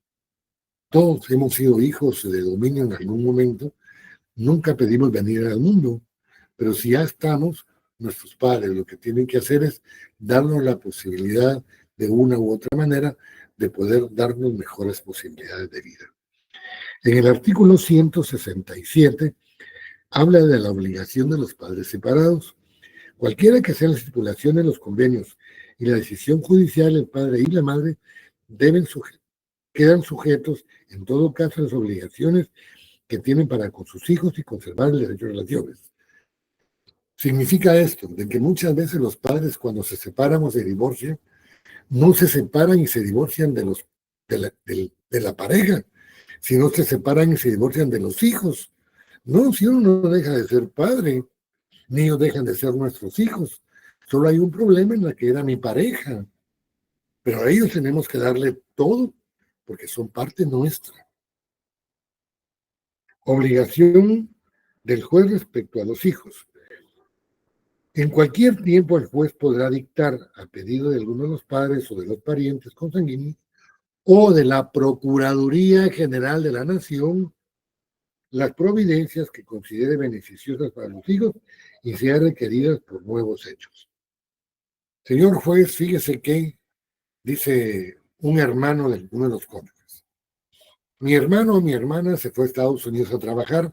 Todos hemos sido hijos de dominio en algún momento. Nunca pedimos venir al mundo. Pero si ya estamos, nuestros padres lo que tienen que hacer es darnos la posibilidad de una u otra manera de poder darnos mejores posibilidades de vida. En el artículo 167 habla de la obligación de los padres separados. Cualquiera que sea la estipulación de los convenios y la decisión judicial, el padre y la madre quedan sujetos, en todo caso, a las obligaciones que tienen para con sus hijos y conservar el derecho a relaciones. Significa esto, de que muchas veces los padres, cuando se separan o se divorcian, no se separan y se divorcian de la pareja, sino se separan y se divorcian de los hijos. No, si uno no deja de ser padre, ni ellos dejan de ser nuestros hijos. Solo hay un problema en la que era mi pareja. Pero a ellos tenemos que darle todo, porque son parte nuestra. Obligación del juez respecto a los hijos. En cualquier tiempo el juez podrá dictar, a pedido de alguno de los padres o de los parientes consanguíneos, o de la Procuraduría General de la Nación, las providencias que considere beneficiosas para los hijos y sean requeridas por nuevos hechos. Señor juez, fíjese que dice un hermano de uno de los cónyuges. Mi hermano o mi hermana se fue a Estados Unidos a trabajar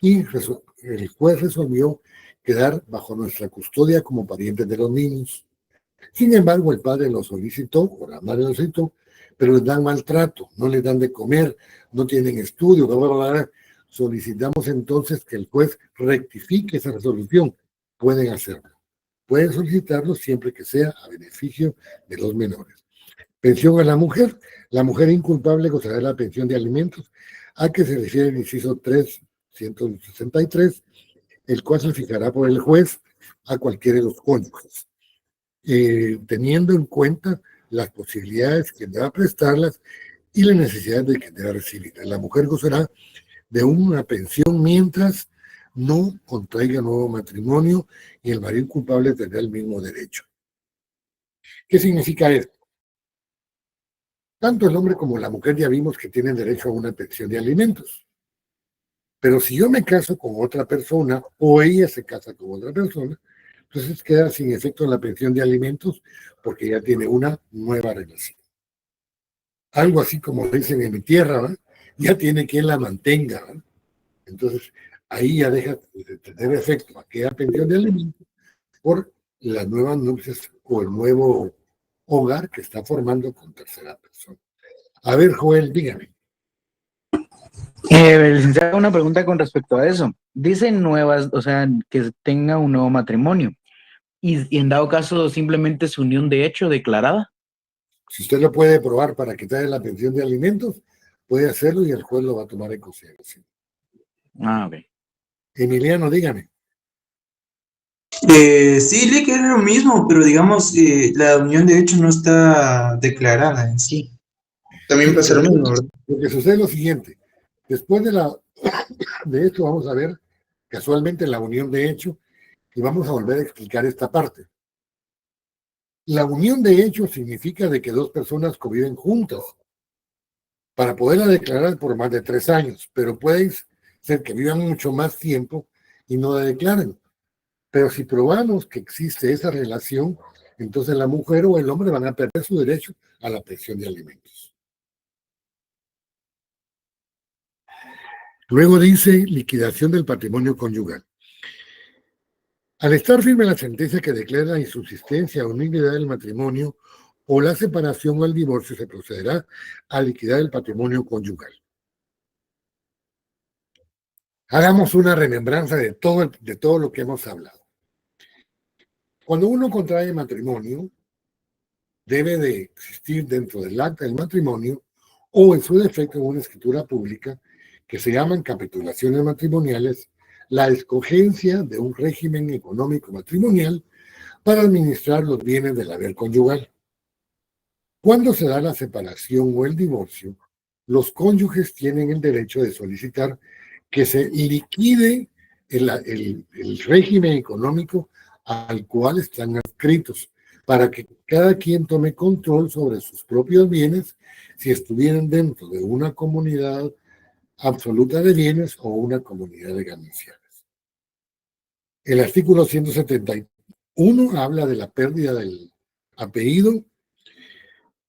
y el juez resolvió quedar bajo nuestra custodia como parientes de los niños. Sin embargo, el padre lo solicitó, o la madre lo solicitó, pero les dan maltrato, no les dan de comer, no tienen estudio, bla, bla, bla, bla. Solicitamos entonces que el juez rectifique esa resolución. Pueden hacerlo. Pueden solicitarlo siempre que sea a beneficio de los menores. Pensión a la mujer inculpable gozará de la pensión de alimentos, a que se refiere el inciso 363, el cual se fijará por el juez a cualquiera de los cónyuges, teniendo en cuenta las posibilidades que deba prestarlas y la necesidad de que deba recibirlas. La mujer gozará de una pensión mientras no contraiga nuevo matrimonio y el marido culpable tendrá el mismo derecho. ¿Qué significa esto? Tanto el hombre como la mujer ya vimos que tienen derecho a una pensión de alimentos. Pero si yo me caso con otra persona o ella se casa con otra persona, entonces queda sin efecto la pensión de alimentos porque ya tiene una nueva relación. Algo así como dicen en mi tierra, ¿verdad? Ya tiene quien la mantenga, ¿verdad? Entonces ahí ya deja de tener efecto aquella pensión de alimentos por las nuevas nupcias o el nuevo hogar que está formando con tercera persona. A ver, Joel, dígame. Licenciado, una pregunta con respecto a eso. Dicen nuevas, o sea, que tenga un nuevo matrimonio. Y en dado caso, simplemente es unión de hecho declarada. Si usted lo puede probar para quitarle la pensión de alimentos, puede hacerlo y el juez lo va a tomar en consideración. Ah, ok. Emiliano, dígame. Sí, le queda lo mismo, pero digamos, la unión de hecho no está declarada en sí. También pasa lo mismo, ¿verdad? Lo que sucede es lo siguiente. Después de esto vamos a ver casualmente la unión de hecho y vamos a volver a explicar esta parte. La unión de hecho significa de que dos personas conviven juntas para poderla declarar por más de 3 años, pero puede ser que vivan mucho más tiempo y no la declaren. Pero si probamos que existe esa relación, entonces la mujer o el hombre van a perder su derecho a la pensión de alimentos. Luego dice liquidación del patrimonio conyugal. Al estar firme la sentencia que declara la insubsistencia o nulidad del matrimonio o la separación o el divorcio, se procederá a liquidar el patrimonio conyugal. Hagamos una remembranza de todo lo que hemos hablado. Cuando uno contrae matrimonio, debe de existir dentro del acta del matrimonio o en su defecto en una escritura pública que se llaman capitulaciones matrimoniales, la escogencia de un régimen económico matrimonial para administrar los bienes del haber conyugal. Cuando se da la separación o el divorcio, los cónyuges tienen el derecho de solicitar que se liquide el régimen económico al cual están adscritos, para que cada quien tome control sobre sus propios bienes si estuvieran dentro de una comunidad absoluta de bienes o una comunidad de gananciales. El artículo 171 habla de la pérdida del apellido.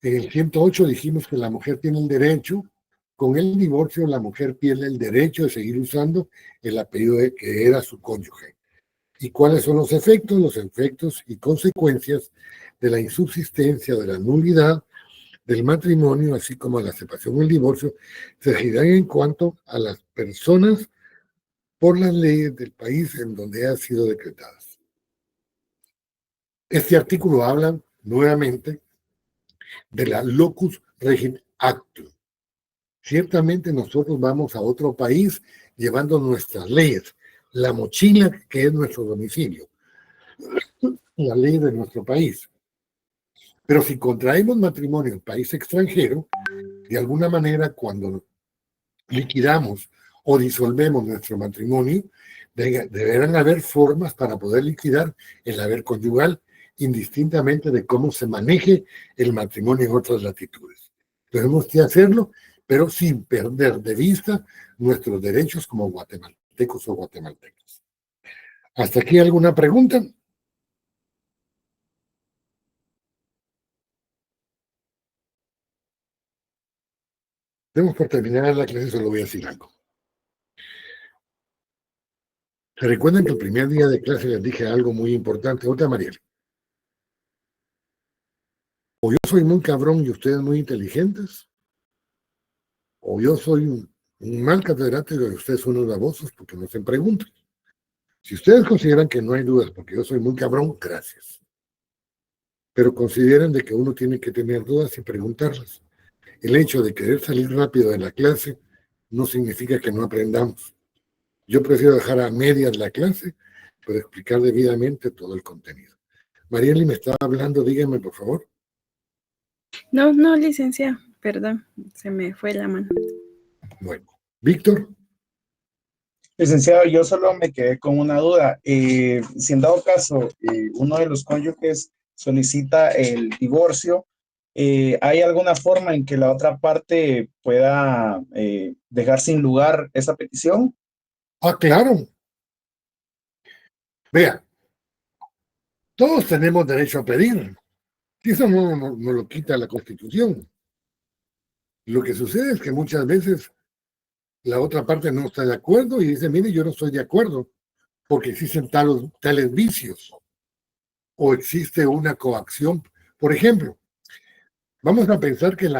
En el 108 dijimos que la mujer tiene el derecho, con el divorcio la mujer pierde el derecho de seguir usando el apellido que era su cónyuge. ¿Y cuáles son los efectos? Los efectos y consecuencias de la insubsistencia, de la nulidad del matrimonio, así como la separación o el divorcio, se regirán en cuanto a las personas por las leyes del país en donde han sido decretadas. Este artículo habla nuevamente de la locus regit actum. Ciertamente nosotros vamos a otro país llevando nuestras leyes, la mochila que es nuestro domicilio, la ley de nuestro país. Pero si contraemos matrimonio en país extranjero, de alguna manera cuando liquidamos o disolvemos nuestro matrimonio, deberán haber formas para poder liquidar el haber conyugal, indistintamente de cómo se maneje el matrimonio en otras latitudes. Tenemos que hacerlo, pero sin perder de vista nuestros derechos como guatemaltecos o guatemaltecas. ¿Hasta aquí alguna pregunta? Tenemos por terminar la clase, solo voy a decir algo. ¿Se recuerdan que el primer día de clase les dije algo muy importante? Otra, Mariel. O yo soy muy cabrón y ustedes muy inteligentes, o yo soy un mal catedrático y ustedes son unos babosos porque no hacen preguntas. Si ustedes consideran que no hay dudas porque yo soy muy cabrón, gracias. Pero consideren de que uno tiene que tener dudas y preguntarlas. El hecho de querer salir rápido de la clase no significa que no aprendamos. Yo prefiero dejar a medias la clase, pero explicar debidamente todo el contenido. Marieli me estaba hablando, dígame por favor. No, no, licenciado, perdón, se me fue la mano. Bueno, Víctor. Licenciado, yo solo me quedé con una duda. Si en dado caso uno de los cónyuges solicita el divorcio, ¿hay alguna forma en que la otra parte pueda dejar sin lugar esa petición? Ah, claro. Vea, todos tenemos derecho a pedir. Eso no lo quita la Constitución. Lo que sucede es que muchas veces la otra parte no está de acuerdo y dice, mire, yo no estoy de acuerdo porque existen tales vicios o existe una coacción. Por ejemplo, vamos a pensar que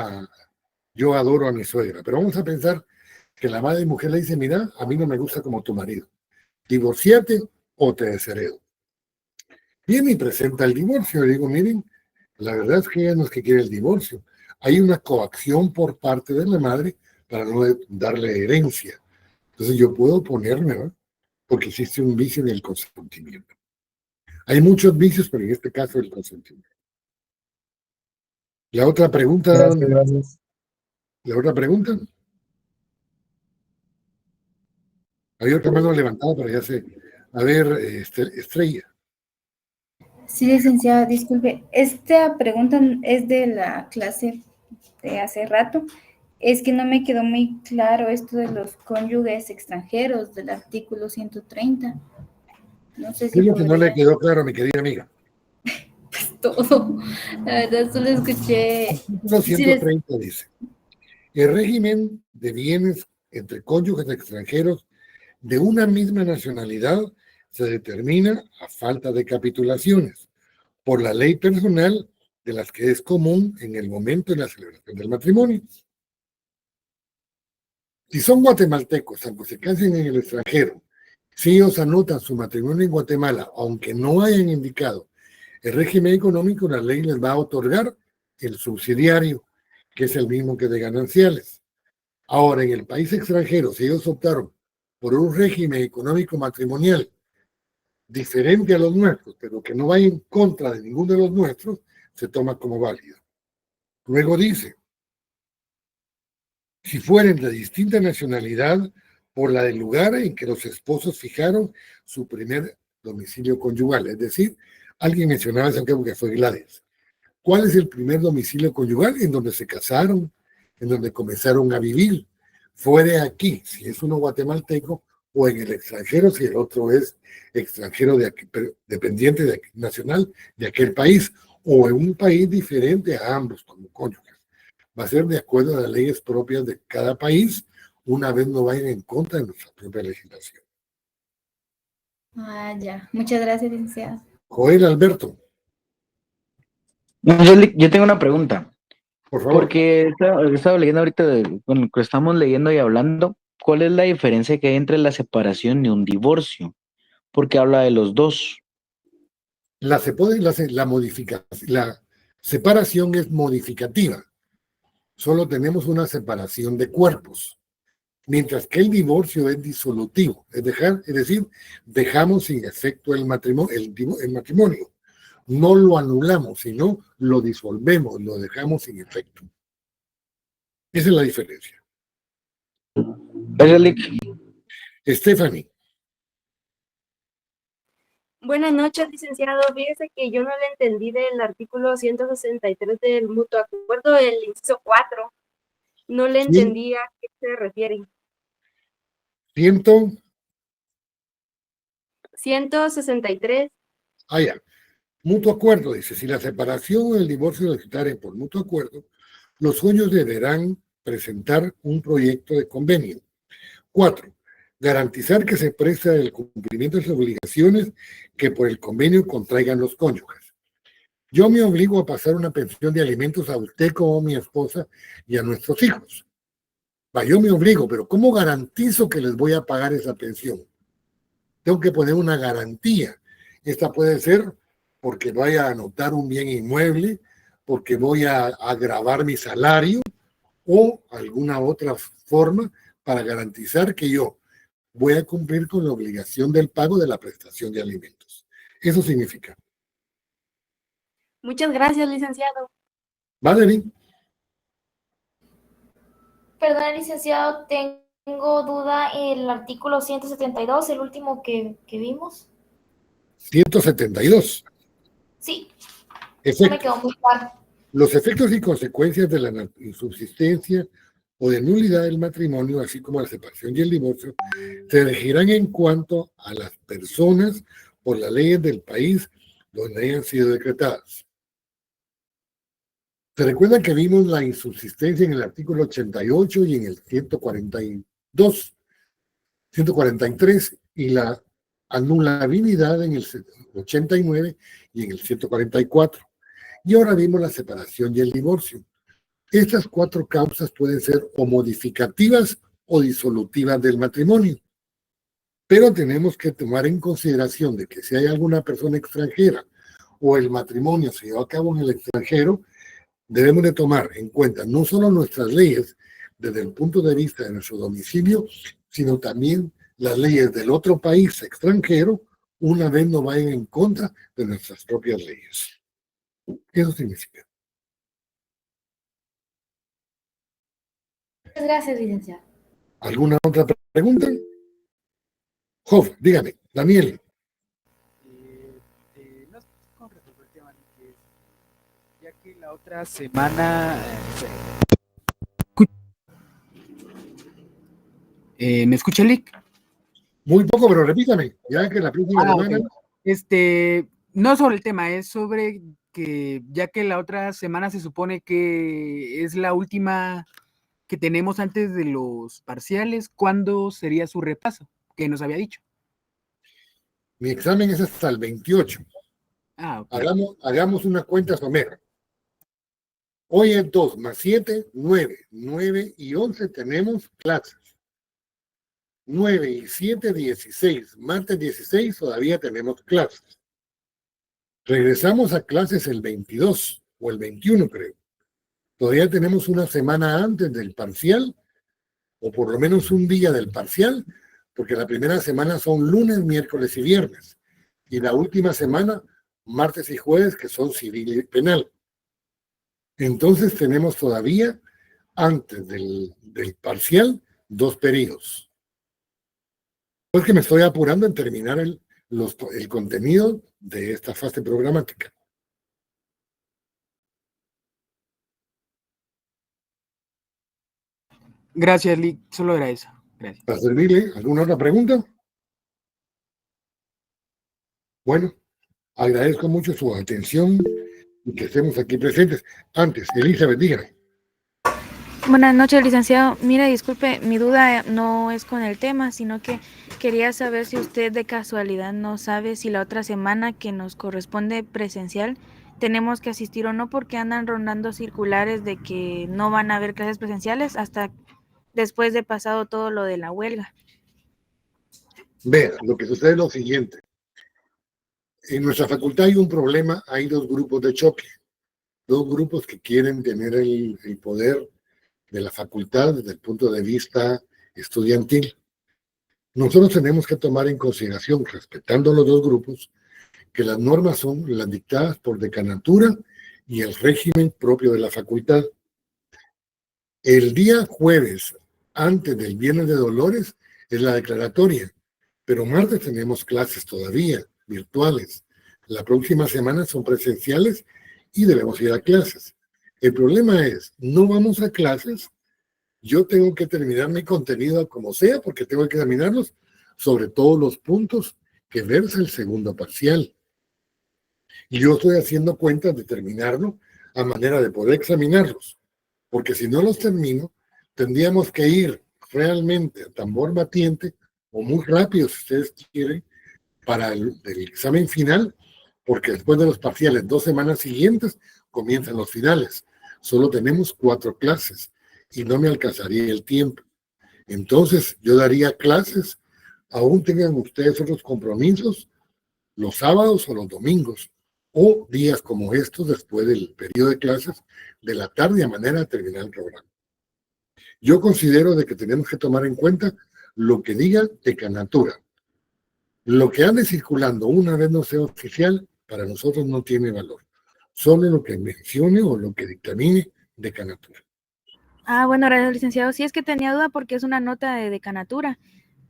yo adoro a mi suegra, pero vamos a pensar que la madre y mujer le dice, mira, a mí no me gusta como tu marido. Divorciate o te desheredo. Viene y presenta el divorcio. Le digo, miren, la verdad es que ella no es que quiere el divorcio. Hay una coacción por parte de la madre para no darle herencia. Entonces yo puedo oponerme, ¿verdad? Porque existe un vicio en el consentimiento. Hay muchos vicios, pero en este caso el consentimiento. La otra pregunta. Gracias. La otra pregunta. Hay otra mano levantada, pero ya sé. A ver, Estrella. Sí, licenciada, disculpe. Esta pregunta es de la clase de hace rato. Es que no me quedó muy claro esto de los cónyuges extranjeros del artículo 130. No sé si ¿Qué es lo que no le podría- quedó claro, mi querida amiga? todo. La verdad, solo escuché. El artículo Sí, les- 130 dice: el régimen de bienes entre cónyuges extranjeros de una misma nacionalidad se determina a falta de capitulaciones por la ley personal de las que es común en el momento de la celebración del matrimonio. Si son guatemaltecos, aunque se casen en el extranjero, si ellos anotan su matrimonio en Guatemala, aunque no hayan indicado el régimen económico, la ley les va a otorgar el subsidiario, que es el mismo que de gananciales. Ahora, en el país extranjero, si ellos optaron por un régimen económico matrimonial diferente a los nuestros, pero que no vaya en contra de ninguno de los nuestros, se toma como válido. Luego dice, si fueren de distinta nacionalidad, por la del lugar en que los esposos fijaron su primer domicilio conyugal. Es decir, alguien mencionaba ese que fue Gladys. ¿Cuál es el primer domicilio conyugal? En donde se casaron, en donde comenzaron a vivir. Fuera aquí, si es uno guatemalteco, o en el extranjero si el otro es extranjero dependiente nacional de aquel país, o en un país diferente a ambos como cónyuges. Va a ser de acuerdo a las leyes propias de cada país, una vez no vayan en contra de nuestra propia legislación. Ah, ya. Muchas gracias, licenciado. Joel Alberto. Yo tengo una pregunta. Por favor. Porque estaba leyendo ahorita, con lo que estamos leyendo y hablando, ¿cuál es la diferencia que hay entre la separación y un divorcio? Porque habla de los dos. La separación es modificativa. Solo tenemos una separación de cuerpos. Mientras que el divorcio es disolutivo. Es decir, dejamos sin efecto el matrimonio. No lo anulamos, sino lo disolvemos, lo dejamos sin efecto. Esa es la diferencia. Stephanie. Buenas noches, licenciado. Fíjese que yo no le entendí del artículo 163 del mutuo acuerdo del inciso 4. No le entendí a qué se refiere. 163. Ah, ya. Mutuo acuerdo, dice, si la separación o el divorcio resultaren por mutuo acuerdo, los sueños deberán presentar un proyecto de convenio. 4. Garantizar que se presta el cumplimiento de las obligaciones que por el convenio contraigan los cónyuges. Yo me obligo a pasar una pensión de alimentos a usted como mi esposa y a nuestros hijos. Yo me obligo, pero ¿cómo garantizo que les voy a pagar esa pensión? Tengo que poner una garantía. Esta puede ser porque voy a anotar un bien inmueble, porque voy a agravar mi salario o alguna otra forma para garantizar que yo voy a cumplir con la obligación del pago de la prestación de alimentos. Eso significa. Muchas gracias, licenciado. Valerie. Perdón, licenciado, tengo duda en el artículo 172, el último que vimos. 172. Sí, Efectos. no me quedó muy claro. Los efectos y consecuencias de la insubsistencia o de nulidad del matrimonio, así como la separación y el divorcio, se regirán en cuanto a las personas por las leyes del país donde hayan sido decretadas. ¿Se recuerdan que vimos la insubsistencia en el artículo 88 y en el 142, 143 y la anulabilidad en el 89 y en el 144? Y ahora vimos la separación y el divorcio. Estas 4 causas pueden ser o modificativas o disolutivas del matrimonio. Pero tenemos que tomar en consideración de que si hay alguna persona extranjera o el matrimonio se lleva a cabo en el extranjero, debemos de tomar en cuenta no solo nuestras leyes desde el punto de vista de nuestro domicilio, sino también las leyes del otro país extranjero, una vez no vayan en contra de nuestras propias leyes. Eso significa. Muchas gracias, licenciado. ¿Alguna otra pregunta? Job, dígame, Daniel. No sé con respecto al tema, ya que la otra semana... ¿Me escucha, Lick? Muy poco, pero repítame, ya que la próxima semana... Okay. No sobre el tema, es sobre que ya que la otra semana se supone que es la última que tenemos antes de los parciales, ¿cuándo sería su repaso? Que nos había dicho. Mi examen es hasta el 28. Okay. Hagamos una cuenta somera. Hoy es 2 más 7, 9. 9 y 11 tenemos clases. 9 y 7, 16. Martes 16 todavía tenemos clases. Regresamos a clases el 22 o el 21, creo. Todavía tenemos una semana antes del parcial, o por lo menos un día del parcial, porque la primera semana son lunes, miércoles y viernes. Y la última semana, martes y jueves, que son civil y penal. Entonces tenemos todavía, antes del parcial, 2 periodos. Pues que me estoy apurando en terminar el contenido de esta fase programática. Gracias, Lick. Solo era eso. Gracias. Para servirle, ¿alguna otra pregunta? Bueno, agradezco mucho su atención y que estemos aquí presentes. Antes, Elizabeth, dígame. Buenas noches, licenciado. Mire, disculpe, mi duda no es con el tema, sino que quería saber si usted de casualidad no sabe si la otra semana que nos corresponde presencial tenemos que asistir o no, porque andan rondando circulares de que no van a haber clases presenciales hasta después de pasado todo lo de la huelga. Vea, lo que sucede es lo siguiente. En nuestra facultad hay un problema, hay dos grupos de choque, dos grupos que quieren tener el poder de la facultad desde el punto de vista estudiantil. Nosotros tenemos que tomar en consideración, respetando los dos grupos, que las normas son las dictadas por decanatura y el régimen propio de la facultad. El día jueves, antes del Viernes de Dolores, es la declaratoria, pero martes tenemos clases todavía, virtuales. La próxima semana son presenciales y debemos ir a clases. El problema es, no vamos a clases, yo tengo que terminar mi contenido como sea, porque tengo que examinarlos sobre todos los puntos que versa el segundo parcial. Y yo estoy haciendo cuentas de terminarlo a manera de poder examinarlos, porque si no los termino, tendríamos que ir realmente a tambor batiente o muy rápido, si ustedes quieren, para el examen final, porque después de los parciales, 2 semanas siguientes, comienzan los finales. Solo tenemos 4 clases y no me alcanzaría el tiempo. Entonces, yo daría clases, aún tengan ustedes otros compromisos, los sábados o los domingos, o días como estos, después del periodo de clases, de la tarde, a manera de terminar el programa. Yo considero de que tenemos que tomar en cuenta lo que diga decanatura. Lo que ande circulando una vez no sea oficial, para nosotros no tiene valor. Solo lo que mencione o lo que dictamine decanatura. Ah, bueno, gracias, licenciado. Sí, es que tenía duda porque es una nota de decanatura.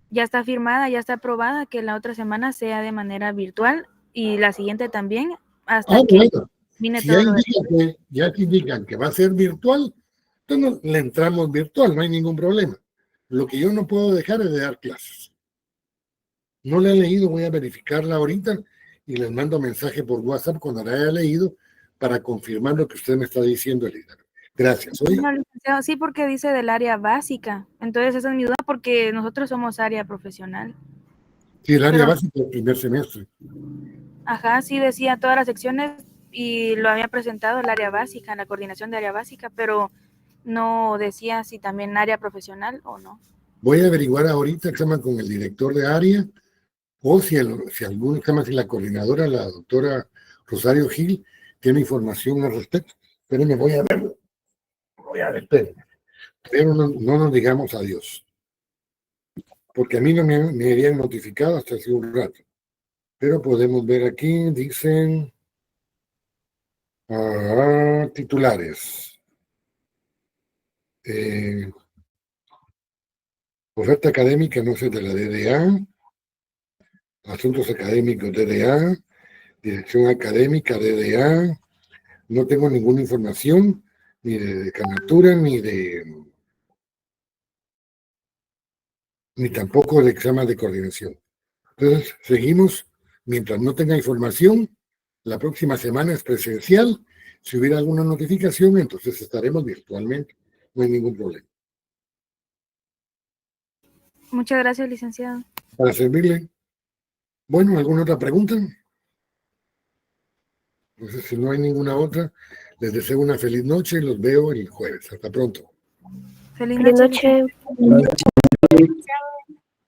Ya está firmada, ya está aprobada que la otra semana sea de manera virtual y la siguiente también, hasta que Bueno, termine si todo ya lo de... indican que va a ser virtual, entonces le entramos virtual, no hay ningún problema. Lo que yo no puedo dejar es de dar clases. No la he leído, voy a verificarla ahorita y les mando mensaje por WhatsApp cuando la haya leído para confirmar lo que usted me está diciendo, Elizabeth. Gracias. Oye. No, licenciado, sí, porque dice del área básica. Entonces esa es mi duda porque nosotros somos área profesional. Sí, el área Pero, básica del primer semestre. ajá, sí decía todas las secciones y lo había presentado el área básica, la coordinación de área básica, pero no decía si también área profesional o no. Voy a averiguar ahorita examen con el director de área o si algún examen, si la coordinadora, la doctora Rosario Gil, tiene información al respecto. Espérenme, voy a verlo. Espérenme. Pero no nos digamos adiós. Porque a mí no me habían notificado hasta hace un rato. Pero podemos ver aquí, dicen titulares. Oferta académica, no sé, de la DDA. Asuntos académicos, DDA. Dirección académica, DDA. No tengo ninguna información, ni de decanatura, ni tampoco de examen de coordinación. Entonces, seguimos. Mientras no tenga información, la próxima semana es presencial. Si hubiera alguna notificación, entonces estaremos virtualmente. No hay ningún problema. Muchas gracias, licenciado. Para servirle. Bueno, ¿alguna otra pregunta? Entonces, si no hay ninguna otra, les deseo una feliz noche y los veo el jueves. Hasta pronto. Feliz noche. Feliz noche.